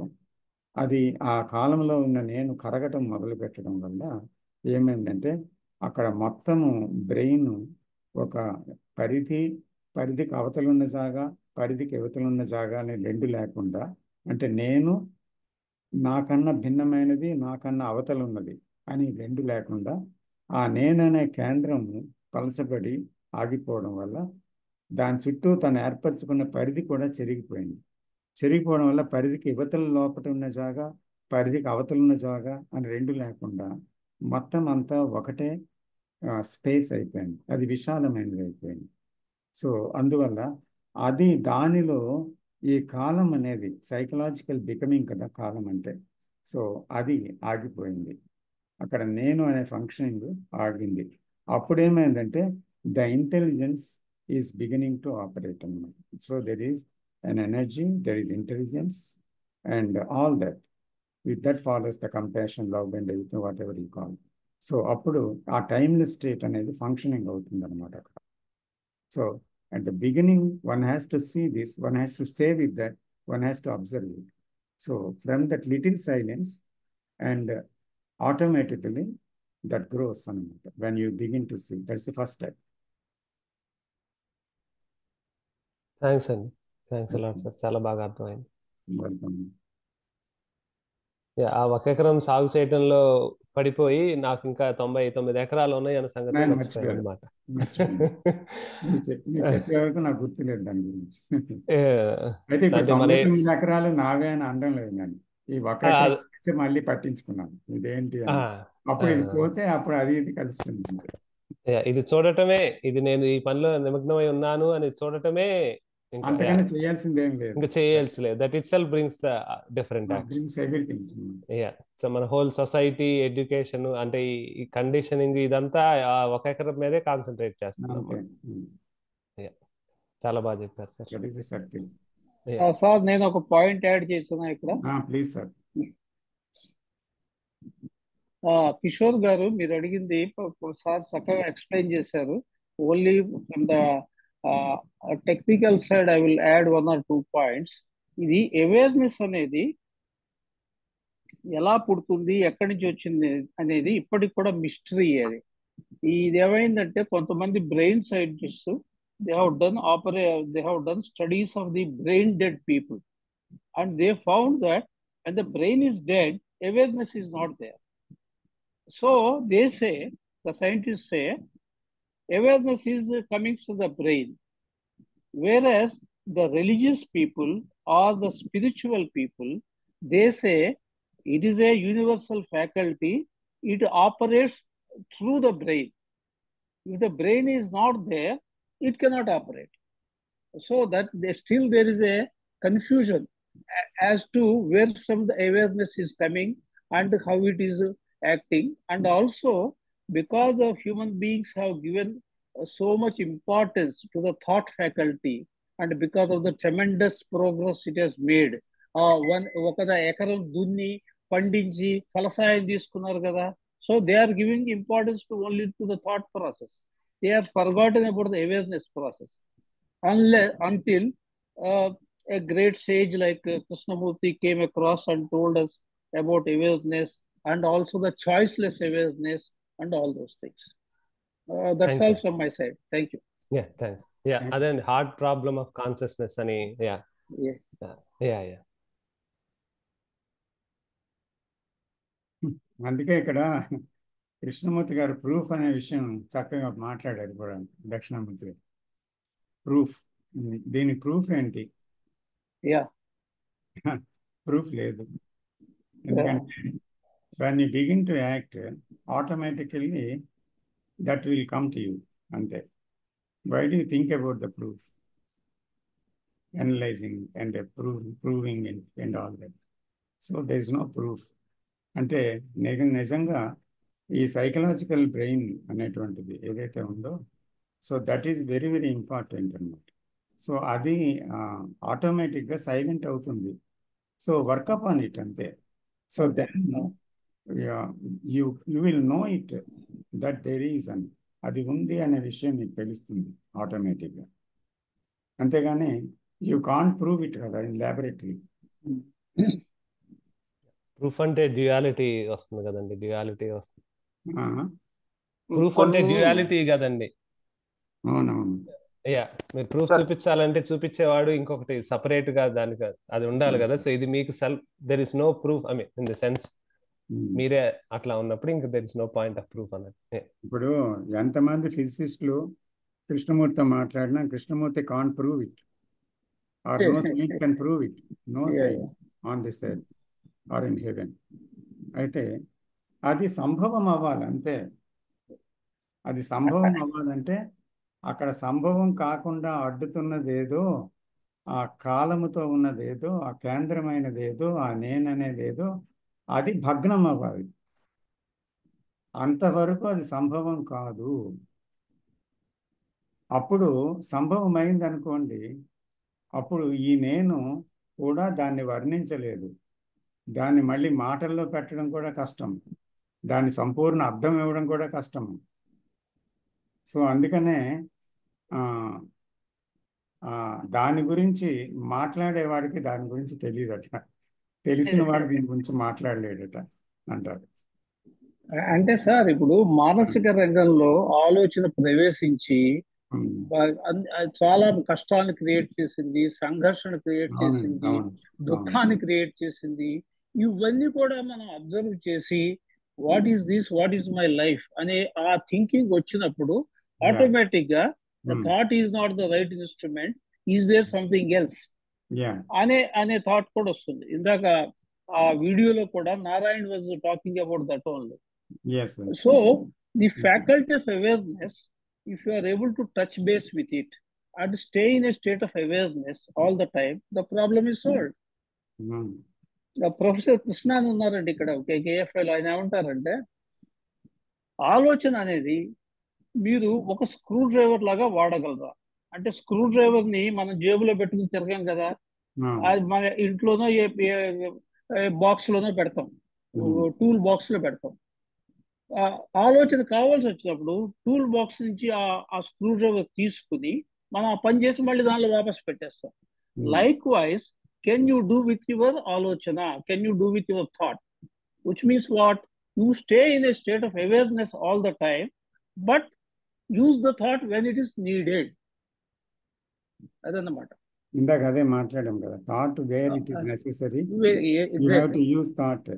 అది ఆ కాలంలో ఉన్న నేను కరగటం మొదలు పెట్టడం వల్ల ఏమైందంటే అక్కడ మొత్తము బ్రెయిన్ ఒక పరిధికి అవతలున్న జాగా, పరిధికి అవతలున్న జాగా అనే రెండు లేకుండా, అంటే నేను నాకన్నా భిన్నమైనది, నాకన్నా అవతలున్నది అని రెండు లేకుండా ఆ నేననే కేంద్రం పలచబడి ఆగిపోవడం వల్ల దాని చుట్టూ తను ఏర్పరచుకున్న పరిధి కూడా చెరిగిపోవడం వల్ల పరిధికి ఇవతల లోపల ఉన్న జాగా, పరిధికి అవతలున్న జాగా అని రెండు లేకుండా మొత్తం అంతా ఒకటే స్పేస్ అయిపోయింది, అది విశాలమైనది అయిపోయింది. సో అందువల్ల దానిలో ఈ కాలం అనేది సైకలాజికల్ బికమింగ్ కదా కాలం అంటే. సో అది ఆగిపోయింది. అక్కడ నేను అనే ఫంక్షనింగ్ ఆగింది. అప్పుడేమైందంటే the intelligence is beginning to operate అన్నమాట. So there is an energy, there is intelligence and all that. With that follows the compassion, love and everything, whatever you call. So అప్పుడు ఆ timeless state అనేది functioning అవుతుంది అనమాట అక్కడ. So at the beginning, one has to see this, one has to stay with that, one has to observe it. So from that little silence, and automatically that grows when you begin to see. That's the first step. Thanks అండి, thanks a lot sir, చాలా బాగా అర్థమైంది. Welcome. ఆ 1 ఎకరం సాగు చేయడంలో పడిపోయి నాకు ఇంకా 99 ఎకరాలు ఉన్నాయి అన్న సంగతి నేను మర్చిపోయాను అనమాట. మీరు చెప్పే వరకు నాకు గుర్తులేదు దాని గురించి. అయితే ఇప్పుడు అంటే మన 99 ఎకరాలు నావే అని అనడం లేదు నేను. ఈ 1 ఎకరం నుంచి మళ్ళీ పట్టించుకున్నాను ఇదేంటి అని. అప్పుడు ఇది పోతే అప్పుడు అది ఇది కలుస్తుంది. ఇది చూడటమే, ఇది నేను ఈ పనిలో నిమగ్నమై ఉన్నాను అని చూడటమే, అంతకన్నా చేయాల్సింది ఏం లేదు. ఇంకా చేయాల్సి లేదు. That it self brings the different brings everything. So మన హోల్ సొసైటీ, ఎడ్యుకేషన్, అంటే ఈ కండిషనింగ్ ఇదంతా 1 ఎకరం మీదే కాన్సన్ట్రేట్ చేస్తున్నాం. చాలా బాగా చెప్పారు సార్. సార్ నేను ఒక పాయింట్ యాడ్ చేస్తున్నా ఇక్కడ. Please sir. కిషోర్ గారు మీరు అడిగింది సార్ చక్కగా ఎక్స్ప్లెయిన్ చేశారు. Only from the technical side I will add 1 or 2 points. ఇది అవేర్నెస్ అనేది ఎలా పుడుతుంది, ఎక్కడి నుంచి వచ్చింది అనేది ఇప్పటికి కూడా మిస్టరీ. అది ఇది ఏమైందంటే కొంతమంది brain scientists they have done studies of the brain dead people, and they found that when the brain is dead, awareness is not there. So they say, the scientists say, awareness is coming from the brain, whereas the religious people or the spiritual people, they say it is a universal faculty, it operates through the brain. If the brain is not there, it cannot operate. So that there is a confusion as to where from the awareness is coming and how it is acting. And also because the human beings have given so much importance to the thought faculty, and because of the tremendous progress it has made, ఒక ఎకరం దున్ని పండించి ఫలసాయం తీసుకున్నారు కదా. So they are giving importance to only to the thought process. They are forgotten about the awareness process. Until a great sage like Krishnamurti came across and told us about awareness, and also the choiceless awareness and all those things. That's Thanks, all sir. from my side. Thank you. Yeah, thanks. Yeah, అదే hard problem of consciousness అని. Yeah. అందుకే ఇక్కడ కృష్ణమూర్తి గారు proof అనే విషయం చక్కగా మాట్లాడారు కూడా. దక్షిణామూర్తి గారు ప్రూఫ్, దీని ప్రూఫ్ ఏంటి? ప్రూఫ్ లేదు. ఎందుకంటే when you begin to act, automatically that will come to you. అంతే. Why do you think about the proof? Analyzing and proving and all that. So there is no proof. అంటే నిజంగా ఈ psychological brain అనేటువంటిది ఏదైతే ఉందో, so that is very very important అన్నమాట. So అది ఆటోమేటిక్గా సైలెంట్ అవుతుంది. సో వర్కప్ ఆన్ ఇట్ అంతే. So then you will know it that there is అని, అది ఉంది అనే విషయం మీకు తెలుస్తుంది ఆటోమేటిక్గా. అంతేగాని యూ కాంట్ ప్రూవ్ ఇట్ కదా ఇన్ ల్యాబొరేటరీ. ప్రూఫ్ అంటే డ్యూయాలిటీ వస్తుంది కదండి, డ్యూయాలిటీ వస్తుంది. ప్రూఫ్ అంటే డ్యూయాలిటీ కదండి. అవునవును. మీరు ప్రూఫ్ చూపించాలంటే చూపించేవాడు ఇంకొకటి సపరేట్ గా దానికి అది ఉండాలి కదా. సో ఇది మీకు self, there is no proof, I mean in the sense మీరే అట్లా ఉన్నప్పుడు ఇంకా there is no point of proof అన్నట్టు. ఇప్పుడు ఎంతమంది ఫిజిసిస్టులు కృష్ణమూర్తితో మాట్లాడినా Krishnamurti can't prove it, or no science can prove it, no science on this earth or in heaven. అయితే అది సంభవం అవ్వాలి అంతే. అది సంభవం అవ్వాలంటే అక్కడ సంభవం కాకుండా అడ్డుతున్నదేదో, ఆ కాలముతో ఉన్నదేదో, ఆ కేంద్రమైనదేదో, ఆ నేననేదేదో అది భగ్నం అవ్వాలి. అంతవరకు అది సంభవం కాదు. అప్పుడు సంభవం అయింది అనుకోండి, అప్పుడు ఈ నేను కూడా దాన్ని వర్ణించలేదు. దాన్ని మళ్ళీ మాటల్లో పెట్టడం కూడా కష్టం, దాని సంపూర్ణ అర్థం ఇవ్వడం కూడా కష్టం. సో అందుకనే దాని గురించి మాట్లాడేవాడికి దాని గురించి తెలియదట, తెలిసిన వాడు దీని గురించి మాట్లాడలేడట అంటారు. అంటే సార్ ఇప్పుడు మానసిక రంగంలో ఆలోచన ప్రవేశించి చాలా కష్టాన్ని క్రియేట్ చేసింది, సంఘర్షణ క్రియేట్ చేసింది, దుఃఖాన్ని క్రియేట్ చేసింది. ఇవన్నీ కూడా మనం అబ్జర్వ్ చేసి what is this, what is my life అనే ఆ థింకింగ్ వచ్చినప్పుడు ఆటోమేటిక్ గా the thought is not the right instrument, is there something else అనే థాట్ కూడా వస్తుంది. ఇందాక ఆ వీడియోలో కూడా Narayan was talking about that only. So the faculty of awareness, if you are able to touch base with it and stay in a state of awareness all the time, the problem is solved. Professor Krishna అని ఉన్నారండి ఇక్కడ కేఎఫ్ఐలో. ఆయన ఏమంటారంటే ఆలోచన అనేది మీరు ఒక screw driver లాగా వాడగలరా అంటే, స్క్రూ డ్రైవర్ ని మనం జేబులో పెట్టుకుని తిరగాం కదా, అది మన ఇంట్లోనో బాక్స్ లోనో పెడతాం, టూల్ బాక్స్ లో పెడతాం. ఆలోచన కావాల్సి వచ్చినప్పుడు టూల్ బాక్స్ నుంచి ఆ స్క్రూ డ్రైవర్ తీసుకుని మనం ఆ పని చేసి మళ్ళీ దానిలో వాపస్ పెట్టేస్తాం. Likewise can you do with your ఆలోచన, can you do with your thought, which means what, you stay in a state of awareness all the time, but use the thought when it is needed. అదన్నమాట. ఇందాక అదే మాట్లాడాం కదా, thought where it is necessary you have to use thought.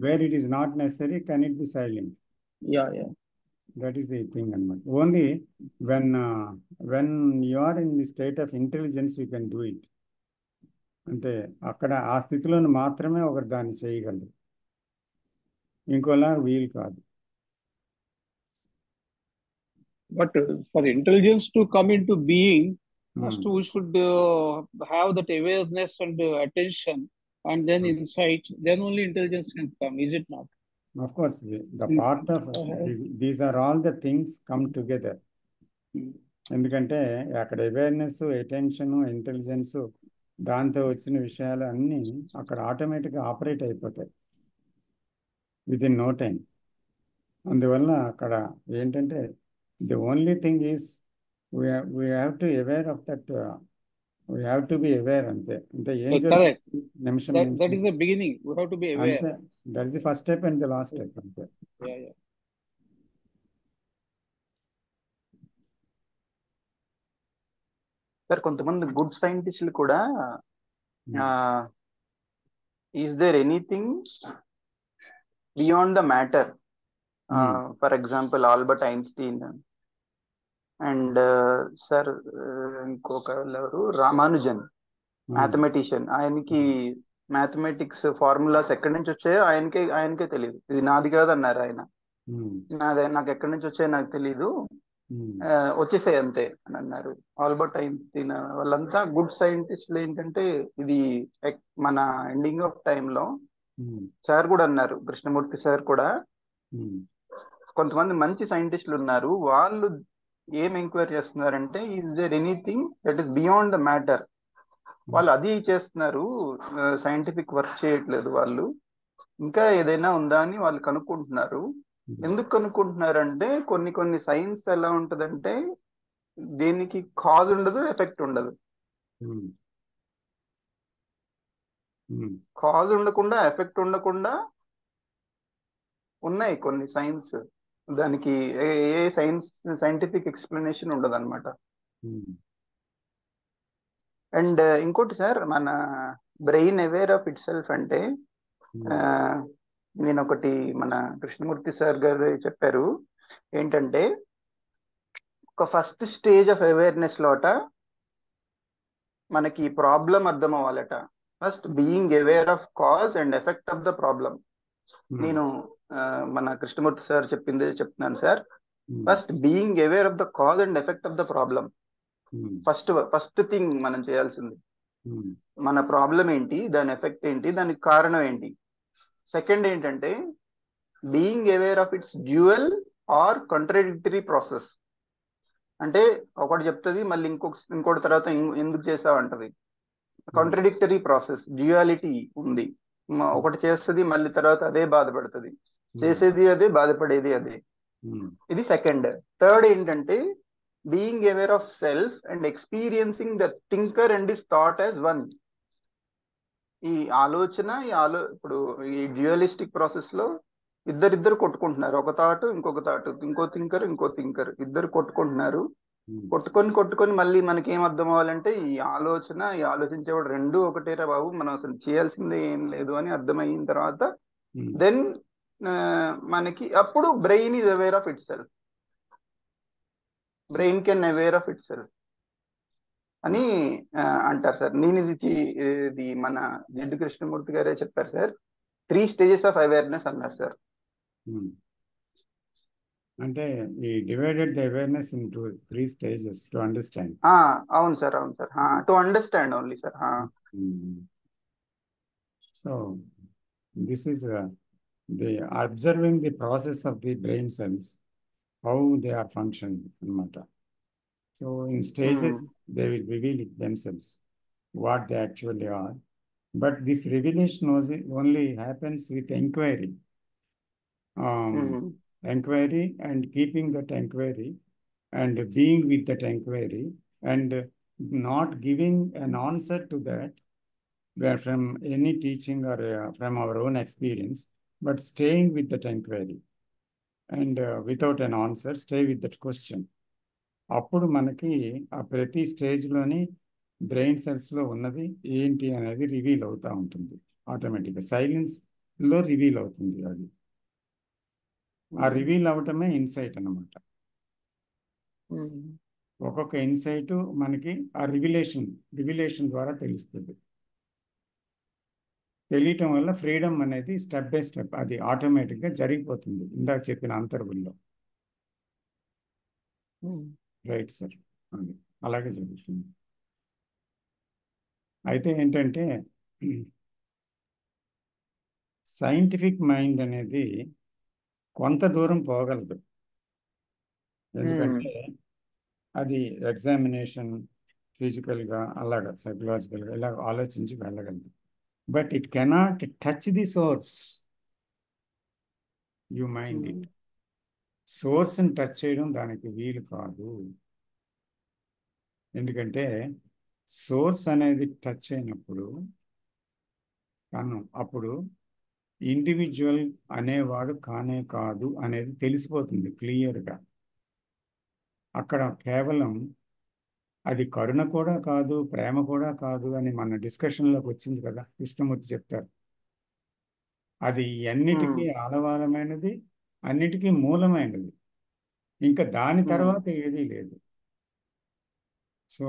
Where it is not necessary, can it be silent? That is the thing. Only when you are in the state of intelligence, you can do it. అంటే అక్కడ ఆ స్థితిలో మాత్రమే ఒకరు దాన్ని చేయగలరు, ఇంకోలా వీలు కాదు. But for intelligence to come into being, first we should have that awareness and attention, and then insight, then only intelligence can come, is it not? Of course, the part of these are all the things come together. ఎందుకంటే అక్కడ awareness, attention, intelligence, దాంతో వచ్చిన విషయాలు అన్నీ అక్కడ ఆటోమేటిక్గా operate అయిపోతాయి with in no time. అందువల్ల అక్కడ ఏంటంటే the only thing is we have to aware of that, we have to be aware. అంతే ఏం జరుగుతుంది నిమిషం. That is the beginning, we have to be aware. అంతే, that is the first step and the last step. అంతే. Sir కొంతమంది good సైంటిస్టులు కూడా is there anything beyond the matter, for example Albert Einstein and sir ఇంకొక ఎవరు Ramanujan, mathematician. ఆయనకి mathematics formulas ఎక్కడి నుంచి వచ్చాయో ఆయనకే తెలియదు. ఇది నాది కాదు అన్నారు ఆయన. నాకు ఎక్కడి నుంచి వచ్చాయో నాకు తెలీదు, వచ్చేసాయి అంతే అని అన్నారు. ఆల్బర్ట్ ఐన్స్టీన్ వాళ్ళంతా గుడ్ సైంటిస్టులు. ఏంటంటే ఇది మన ఎండింగ్ ఆఫ్ టైంలో సార్ కూడా అన్నారు, కృష్ణమూర్తి సార్ కూడా, కొంతమంది మంచి సైంటిస్టులు ఉన్నారు, వాళ్ళు ఏం ఎంక్వైరీ చేస్తున్నారంటే is there anything that is beyond the matter. వాళ్ళు అది చేస్తున్నారు, సైంటిఫిక్ వర్క్ చేయట్లేదు వాళ్ళు, ఇంకా ఏదైనా ఉందా అని వాళ్ళు కనుక్కుంటున్నారు. ఎందుకు కనుక్కుంటున్నారంటే కొన్ని సైన్స్ ఎలా ఉంటదంటే దేనికి కాజ్ ఉండదు, ఎఫెక్ట్ ఉండదు. కాజ్ ఉండకుండా, ఎఫెక్ట్ ఉండకుండా ఉన్నాయి కొన్ని సైన్స్. దానికి ఏ సైంటిఫిక్ ఎక్స్ప్లెనేషన్ ఉండదు అనమాట. అండ్ ఇంకోటి సార్, మన brain aware of it self అంటే, నేను ఒకటి మన కృష్ణమూర్తి సార్ గారు చెప్పారు ఏంటంటే, ఒక ఫస్ట్ స్టేజ్ ఆఫ్ అవేర్నెస్ లోట మనకి ప్రాబ్లం అర్థం అవ్వాలట. First being aware of cause and effect of the problem. నేను మన కృష్ణమూర్తి సార్ చెప్పింది చెప్తున్నాను sir. First being aware of the cause and effect of the problem. First thing మనం చేయాల్సింది, మన ప్రాబ్లం ఏంటి, దాని ఎఫెక్ట్ ఏంటి, దానికి కారణం ఏంటి. సెకండ్ ఏంటంటే being aware of its dual or contradictory process. అంటే ఒకటి చెప్తుంది మళ్ళీ ఇంకోటి తర్వాత ఎందుకు చేసావంటది. కాంట్రడిక్టరీ ప్రాసెస్, డ్యూయాలిటీ ఉంది. ఒకటి చేస్తుంది మళ్ళీ తర్వాత అదే బాధపడుతుంది, చేసేది అదే బాధపడేది అదే. ఇది సెకండ్. థర్డ్ ఏంటంటే being aware of self and experiencing the thinker and his thought as one. ఈ ఆలోచన ఇప్పుడు ఈ డ్యూయలిస్టిక్ ప్రాసెస్ లో ఇద్దరిద్దరు కొట్టుకుంటున్నారు. ఒక థాట్ ఇంకొక థాట్, ఇంకో థింకర్ ఇద్దరు కొట్టుకుంటున్నారు. కొట్టుకొని మళ్ళీ మనకి ఏం అర్థం అవ్వాలంటే ఈ ఆలోచించేవాడు రెండు ఒకటేరా బాబు, మనం అసలు చేయాల్సిందే ఏం లేదు అని అర్థమైన తర్వాత దెన్ మనకి అప్పుడు brain is aware of it self. Brain can aware of it self అని అంటారు సార్. నేను ఇది మన జిడ్డు కృష్ణమూర్తి గారే చెప్పారు సార్. 3 stages ఆఫ్ అవేర్నెస్ అన్నారు సార్. అంటే ఈ divided the awareness into 3 stages to understand. అవును sir, to understand only sir. So this is the observing the process of the brain cells, how they are functioning అన్నమాట. So in stages they will reveal it themselves what they actually are. But this revelation only happens with inquiry. Inquiry and keeping that inquiry and being with that inquiry and not giving an answer to that from any teaching or from our own experience, but staying with that inquiry and without an answer, stay with that question. అప్పుడు మనకి ఆ ప్రతి స్టేజ్లోని brain సెల్స్లో ఉన్నది ఏంటి అనేది reveal అవుతూ ఉంటుంది ఆటోమేటిక్గా. సైలెన్స్లో రివీల్ అవుతుంది అది. ఆ రివీల్ అవటమే ఇన్సైట్ అన్నమాట. ఒక్కొక్క ఇన్సైట్ మనకి ఆ రివిలేషన్ ద్వారా తెలుస్తుంది. తెలియటం వల్ల ఫ్రీడమ్ అనేది స్టెప్ బై స్టెప్ అది ఆటోమేటిక్గా జరిగిపోతుంది ఇందాక చెప్పిన అంతర్గుల్లో. రైట్ సార్, అది అలాగే జరుగుతుంది. అయితే ఏంటంటే సైంటిఫిక్ మైండ్ అనేది కొంత దూరం పోగలదు, ఎందుకంటే అది ఎగ్జామినేషన్ ఫిజికల్గా అలాగా సైకలాజికల్గా ఇలా ఆలోచించి వెళ్ళగలదు. But it cannot touch the source. You mind it. సోర్స్ని టచ్ చేయడం దానికి వీలు కాదు. ఎందుకంటే సోర్స్ అనేది టచ్ అయినప్పుడు అప్పుడు ఇండివిజువల్ అనేవాడు కానే కాదు అనేది తెలిసిపోతుంది క్లియర్గా. అక్కడ కేవలం అది కరుణ కూడా కాదు, ప్రేమ కూడా కాదు అని మన డిస్కషన్లోకి వచ్చింది కదా, కృష్ణమూర్తి చెప్తారు. అది అన్నిటికీ ఆలవాలమైనది, అన్నిటికీ మూలమైనది, ఇంకా దాని తర్వాత ఏదీ లేదు. సో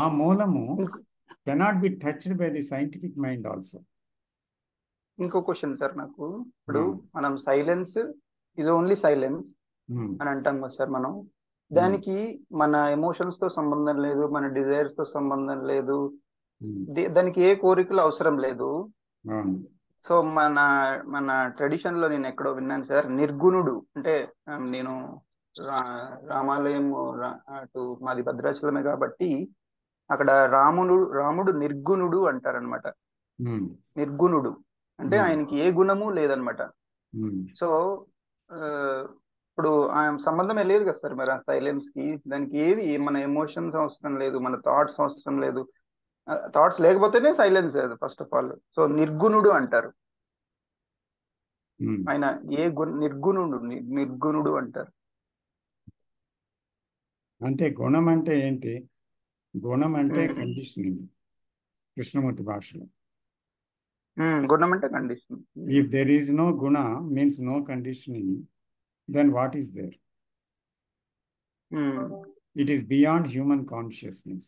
ఆ మూలము cannot be touched by the scientific mind also. ఇంకో క్వశ్చన్ సార్ నాకు. ఇప్పుడు మనం సైలెన్స్ ఇది ఓన్లీ సైలెన్స్ అని అంటాం కదా సార్ మనం. దానికి మన ఎమోషన్స్ తో సంబంధం లేదు, మన డిజైర్స్ తో సంబంధం లేదు, దానికి ఏ కోరికలు అవసరం లేదు. సో మన ట్రెడిషన్ లో నేను ఎక్కడో విన్నాను సార్, నిర్గుణుడు అంటే నేను రామాలయం అటు మాది భద్రాచలమే కాబట్టి అక్కడ రాముడు నిర్గుణుడు అంటారనమాట. నిర్గుణుడు అంటే ఆయనకి ఏ గుణము లేదనమాట. సో ఇప్పుడు ఆయన సంబంధమే లేదు కదా సార్ మరి ఆ సైలెన్స్ కి. దానికి ఏది మన ఎమోషన్స్ అవసరం లేదు, మన థాట్స్ అవసరం లేదు. థాట్స్ లేకపోతేనే silence first of all. So నిర్గుణుడు అంటారు ఆయన. నిర్గుణుడు అంటారు. అంటే గుణం అంటే ఏంటి? గుణం అంటే కండిషనింగ్ కృష్ణమూర్తి భాషలో. గుణం అంటే condition. If there is no guna means no conditioning, then what is there? It is beyond human consciousness.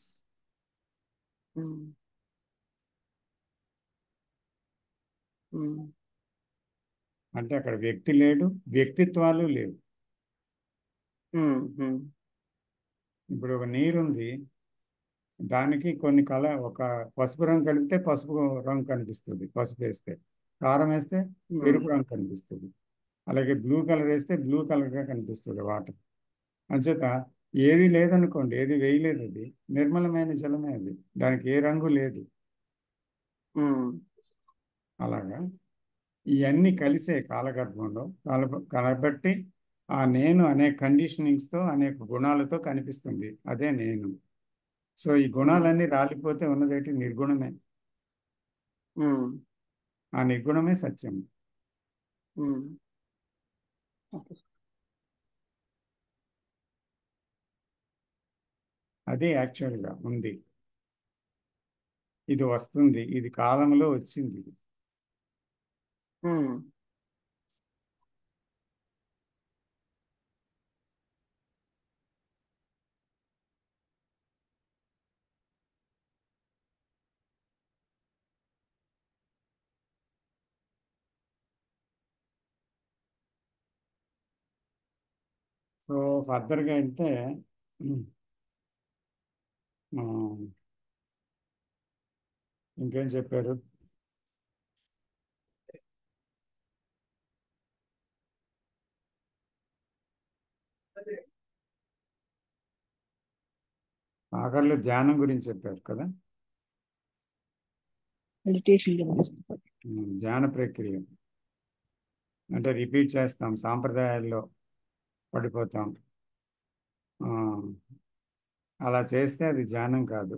అంటే అక్కడ వ్యక్తి లేడు, వ్యక్తిత్వాలు లేవు. ఇప్పుడు ఒక నీరుంది, దానికి కొన్ని ఒక పసుపు రంగు కలిపితే పసుపు రంగు కనిపిస్తుంది పసుపు వేస్తే. కారం వేస్తే ఎరుపు రంగు కనిపిస్తుంది, అలాగే బ్లూ కలర్ వేస్తే బ్లూ కలర్గా కనిపిస్తుంది వాటర్. అంచేత ఏది లేదనుకోండి, ఏది వేయలేదు, అది నిర్మలమైన జలమే, అది దానికి ఏ రంగు లేదు. అలాగా ఇవన్నీ కలిసే కాలగర్భంలో కాబట్టి ఆ నేను అనే కండిషనింగ్స్తో, అనేక గుణాలతో కనిపిస్తుంది, అదే నేను. సో ఈ గుణాలన్నీ రాలిపోతే ఉన్నదేంటి? నిర్గుణమే. ఆ నిర్గుణమే సత్యం. అదే యాక్చువల్గా ఉంది. ఇది వస్తుంది, ఇది కాలంలో వచ్చింది. సో ఫర్దర్గా వెళ్తే ఆ, ఇంకేం చెప్పారు? ఆఖరిలో ధ్యానం గురించి చెప్పారు కదా. ధ్యాన ప్రక్రియ అంటే రిపీట్ చేస్తాం, సాంప్రదాయాల్లో పడిపోతాం. అలా చేస్తే అది ధ్యానం కాదు.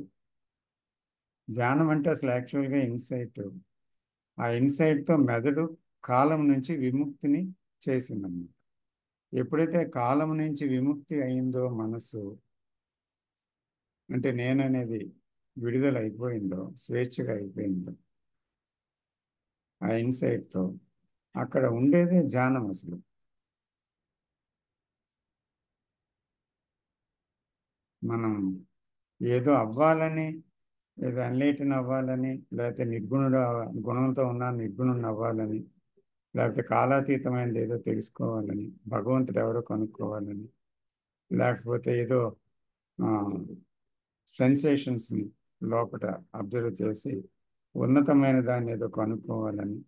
ధ్యానం అంటే అసలు యాక్చువల్గా ఇన్సైట్. ఆ ఇన్సైట్తో మెదడు కాలం నుంచి విముక్తిని చేసిందన్నమాట. ఎప్పుడైతే కాలం నుంచి విముక్తి అయిందో మనసు, అంటే నేననేది విడుదల అయిపోయిందో, స్వేచ్ఛగా అయిపోయిందో ఆ ఇన్సైట్తో, అక్కడ ఉండేదే ధ్యానం అసలు. మనం ఏదో అవ్వాలని, ఏదో ఎన్లైటన్ అవ్వాలని, లేకపోతే గుణంతో ఉన్న నిర్గుణుని అవ్వాలని, లేకపోతే కాలాతీతమైనది ఏదో తెలుసుకోవాలని, భగవంతుడు ఎవరో కనుక్కోవాలని, లేకపోతే ఏదో సెన్సేషన్స్ని లోపల అబ్జర్వ్ చేసి ఉన్నతమైన దాన్ని ఏదో కనుక్కోవాలని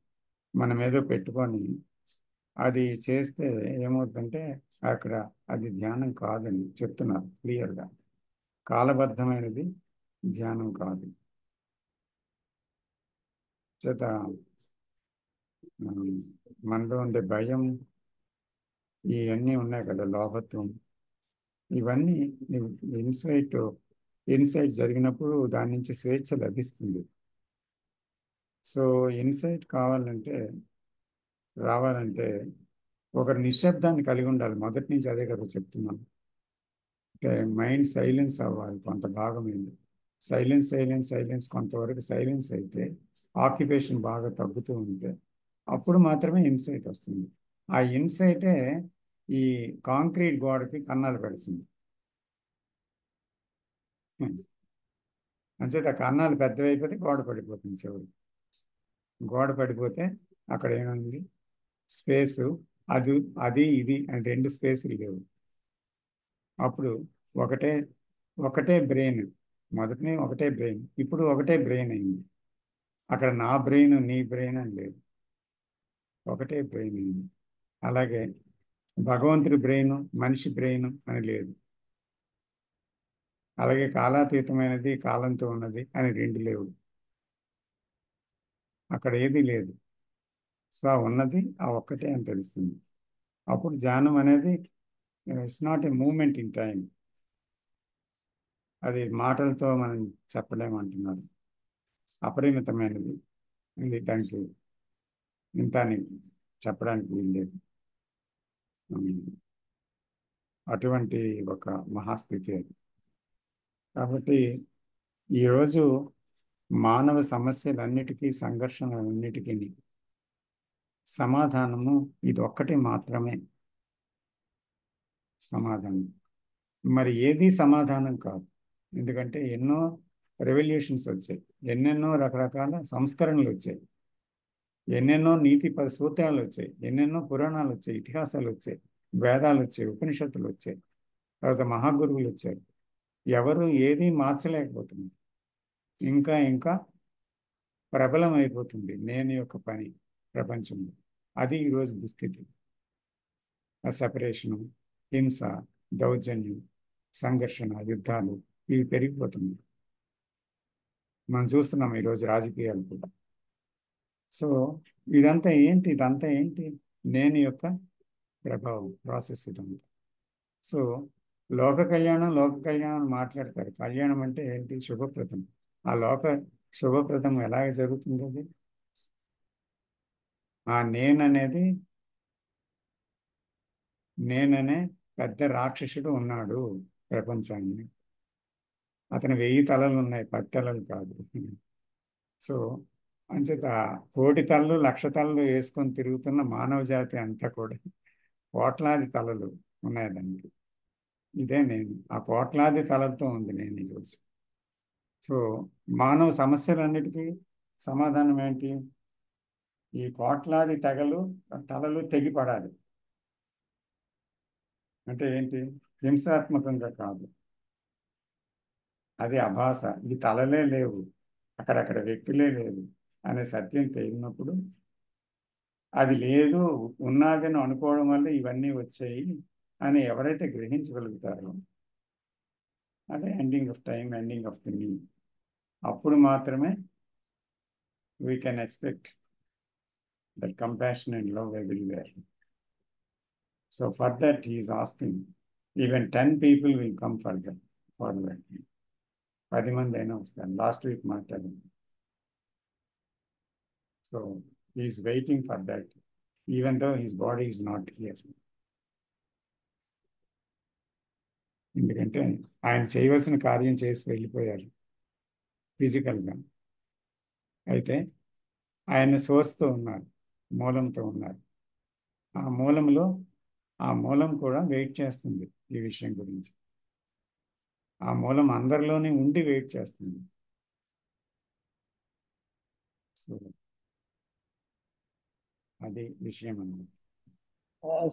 మనం ఏదో పెట్టుకొని అది చేస్తే ఏమవుతుందంటే అక్కడ అది ధ్యానం కాదని చెప్తున్నారు క్లియర్గా. కాలబద్ధమైనది ధ్యానం కాదు. చేత మనలో ఉండే భయం, ఇవన్నీ ఉన్నాయి కదా, లోభత్వం, ఇవన్నీ ఇన్సైట్ జరిగినప్పుడు దాని నుంచి స్వేచ్ఛ లభిస్తుంది. సో ఇన్సైట్ రావాలంటే ఒకరు నిశ్శబ్దాన్ని కలిగి ఉండాలి. మొదటి నుంచి అదే కదా చెప్తున్నాను. అంటే మైండ్ సైలెన్స్ అవ్వాలి, కొంత భాగమైంది. సైలెన్స్ కొంతవరకు సైలెన్స్ అయితే, ఆక్యుపేషన్ బాగా తగ్గుతూ ఉంటే అప్పుడు మాత్రమే ఇన్సైట్ వస్తుంది. ఆ ఇన్సైటే ఈ కాంక్రీట్ గోడకి కన్నాలు పెడుతుంది. అంచేత ఆ కన్నాలు పెద్దవైపోతే గోడ పడిపోతుంది. చివరి గోడ పడిపోతే అక్కడ ఏమైంది? స్పేసు, అది ఇది అని రెండు స్పేసులు లేవు. అప్పుడు ఒకటే బ్రెయిన్. మొదటనే ఒకటే బ్రెయిన్, ఇప్పుడు ఒకటే బ్రెయిన్ అయింది. అక్కడ నా బ్రెయిన్ నీ బ్రెయిన్ అని లేదు, ఒకటే బ్రెయిన్ అయింది. అలాగే భగవంతుడి బ్రెయిన్ మనిషి బ్రెయిన్ అని లేదు. అలాగే కాలాతీతమైనది కాలంతో ఉన్నది అని రెండు లేవు. అక్కడ ఏది లేదు. సో ఉన్నది ఆ ఒక్కటే అని తెలుస్తుంది. అప్పుడు ధ్యానం అనేది it's not a moment in time. అది మాటలతో మనం చెప్పలేమంటున్నారు. అపరిమితమైనది, దానికి ఇంత అని చెప్పడానికి వీల్లేదు. అటువంటి ఒక మహాస్థితి అది. కాబట్టి ఈరోజు మానవ సమస్యలన్నిటికీ, సంఘర్షణలన్నిటికీ సమాధానము ఇది ఒక్కటి మాత్రమే. సమాధానం మరి ఏది సమాధానం కాదు. ఎందుకంటే ఎన్నో రెవల్యూషన్స్ వచ్చాయి, ఎన్నెన్నో రకరకాల సంస్కరణలు వచ్చాయి, ఎన్నెన్నో నీతి సూత్రాలు వచ్చాయి, ఎన్నెన్నో పురాణాలు వచ్చాయి, ఇతిహాసాలు వచ్చాయి, వేదాలు వచ్చాయి, ఉపనిషత్తులు వచ్చాయి, తర్వాత మహాగురువులు వచ్చారు. ఎవరు ఏది మార్చలేకపోతున్నారు. ఇంకా ప్రబలం అయిపోతుంది నేను యొక్క పని. ప్రపంచంలో. అది ఈరోజు దుస్థితి. ఆ సెపరేషను, హింస, దౌర్జన్యం, సంఘర్షణ, యుద్ధాలు ఇవి పెరిగిపోతుంది. మనం చూస్తున్నాం ఈరోజు రాజకీయాలు కూడా. సో ఇదంతా ఏంటి? నేను యొక్క ప్రభావం, ప్రాసెస్ ఇదంతా. సో లోక కళ్యాణం మాట్లాడతారు. కళ్యాణం అంటే ఏంటి? శుభప్రదం. ఆ లోక శుభప్రదం ఎలాగ జరుగుతుంది? అది ఆ నేననే పెద్ద రాక్షసుడు ఉన్నాడు ప్రపంచాన్ని. అతను 1000 తలలు ఉన్నాయి, 10 తలలు కాదు. సో అంచేత 1,000,000 తలలు, 1,00,000 తలలు వేసుకొని తిరుగుతున్న మానవ జాతి అంతా కూడా కోట్లాది తలలు ఉన్నాయి దానికి. ఇదే నేను. ఆ కోట్లాది తలలతో ఉంది నేను ఈరోజు. సో మానవ సమస్యలన్నిటికీ సమాధానం ఏంటి? ఈ కోట్లాది తలలు తెగిపడాలి. అంటే ఏంటి? హింసాత్మకంగా కాదు, అది అభాస. ఈ తలలే లేవు, అక్కడక్కడ వ్యక్తులే లేవు అనే సత్యం తెలియనప్పుడు, అది లేదు ఉన్నదని అనుకోవడం వల్ల ఇవన్నీ వచ్చాయి అని ఎవరైతే గ్రహించగలుగుతారో, అదే ending of time, ending of the me. అప్పుడు మాత్రమే we can expect that compassion and love everywhere. So for that he is asking, even 10 people will come further forward. 10 మంది అయినా వస్తారు. లాస్ట్ వీక్ మాట్లాడాను. So he is waiting for that, even though his body is not here. ఎందుకంటే ఆయన చేయవలసిన కార్యం చేసి వెళ్ళిపోయారు ఫిజికల్గా. అయితే ఆయన సోర్స్తో ఉన్నారు, మూలంతో ఉన్నారు. ఆ మూలం కూడా వెయిట్ చేస్తుంది ఈ విషయం గురించి. ఆ మూలం అందరిలోనే ఉండి వెయిట్ చేస్తుంది. సో అది విషయం అన్నమాట.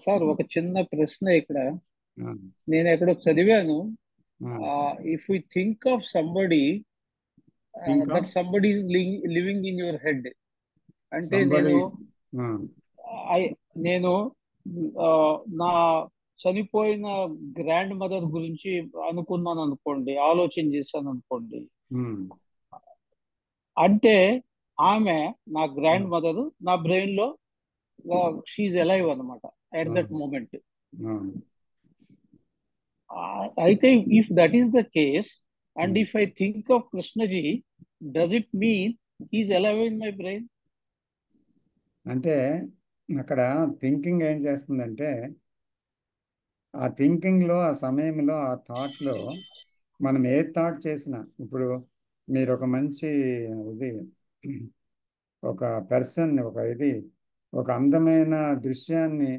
సార్ ఒక చిన్న ప్రశ్న ఇక్కడ. నేను ఎక్కడో చదివాను, if you think of somebody, that somebody is living in your head. అంటే నేను నా చనిపోయిన గ్రాండ్ మదర్ గురించి అనుకున్నాను అనుకోండి, ఆలోచన చేశాను అనుకోండి, అంటే ఆమె నా గ్రాండ్ మదర్ నా బ్రెయిన్ లో షీఈ్ అలైవ్ అనమాట ఎట్ దట్ మూమెంట్. అయితే if that is the case, and if I think of Krishnaji, does it mean he's alive in my brain? అంటే అక్కడ థింకింగ్ ఏం చేస్తుందంటే, ఆ థింకింగ్లో, ఆ సమయంలో, ఆ థాట్లో మనం ఏ థాట్ చేసినా, ఇప్పుడు మీరు ఒక మంచి ఒక పర్సన్, ఒక అందమైన దృశ్యాన్ని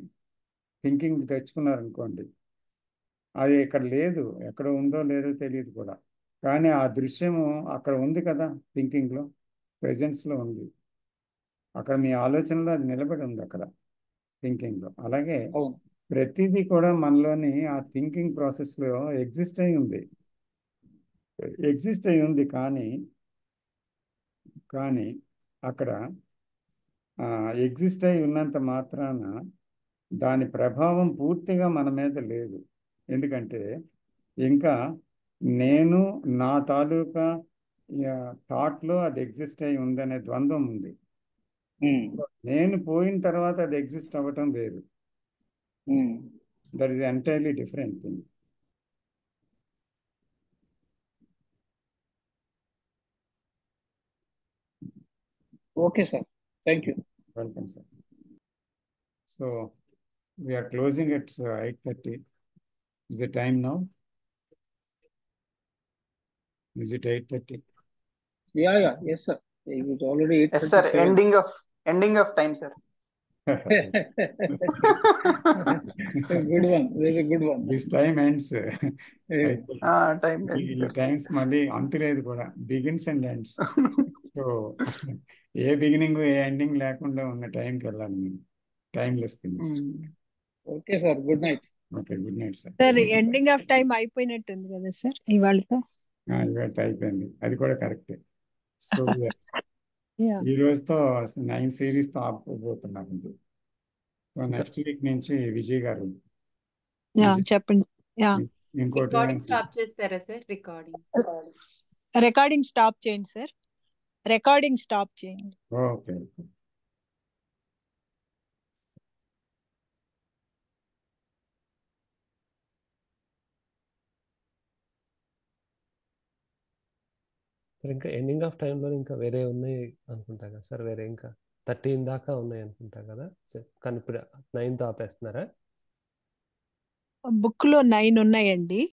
థింకింగ్ తెచ్చుకున్నారనుకోండి, అది ఇక్కడ లేదు, ఎక్కడ ఉందో లేదో తెలియదు కూడా, కానీ ఆ దృశ్యము అక్కడ ఉంది కదా, థింకింగ్లో, ప్రెజెన్స్లో ఉంది. అక్కడ మీ ఆలోచనలో అది నిలబడి ఉంది అక్కడ థింకింగ్లో. అలాగే ప్రతిదీ కూడా మనలోని ఆ థింకింగ్ ప్రాసెస్లో ఎగ్జిస్ట్ అయి ఉంది. కానీ అక్కడ ఎగ్జిస్ట్ అయి ఉన్నంత మాత్రాన దాని ప్రభావం పూర్తిగా మన మీద లేదు. ఎందుకంటే ఇంకా నేను నా తాలూకా థాట్లో అది ఎగ్జిస్ట్ అయి ఉందనే ద్వంద్వం ఉంది. నేను పోయిన తర్వాత అది ఎగ్జిస్ట్ అవ్వటం వేరు. That is entirely different thing. Okay sir, thank you. Welcome sir. So we are closing at 8:30. Is the time now? Is it 8:30? Yeah, yes sir. It was already 8:37. Yes sir, ending of time sir. Good one, very good one. This time ends. Time ends. ఈ times మళ్ళీ అంతులేదు కూడా, begins and ends. So ఏ beginning ఏ ending లేకుండా ఉన్న టైంకి వెళ్ళాలి నేను. Timeless thing. Okay sir, good night. Okay, good night sir. Sir ending of time అయిపోయినట్టుంది కదా సార్ ఇవాళతో? ఇవాళ అయిపోయింది, అది కూడా కరెక్టే. So Yeah. ఈ రోజుతో 9 సిరీస్తో ఆపుకోబోతున్నాం ఇది. సో ఇంకా నెక్స్ట్ వీక్ నుంచి విజయ్ గారు Yeah, విజయ్ చెప్పండి. Yeah. ఇంకోటి రికార్డింగ్ ఏంటి? స్టాప్ చేస్తారా సార్? రికార్డింగ్ రికార్డింగ్ స్టాప్ చేయండి సార్. రికార్డింగ్ స్టాప్ చేయండి. ఓకే. సార్ ఇంకా ఎండింగ్ ఆఫ్ టైంలో ఇంకా వేరే ఉన్నాయి అనుకుంటా కదా సార్, వేరే ఇంకా 13 దాకా ఉన్నాయి అనుకుంటా కదా సార్, కానీ ఇప్పుడు 9తో ఆపేస్తున్నారా? బుక్ లో 9 ఉన్నాయండి.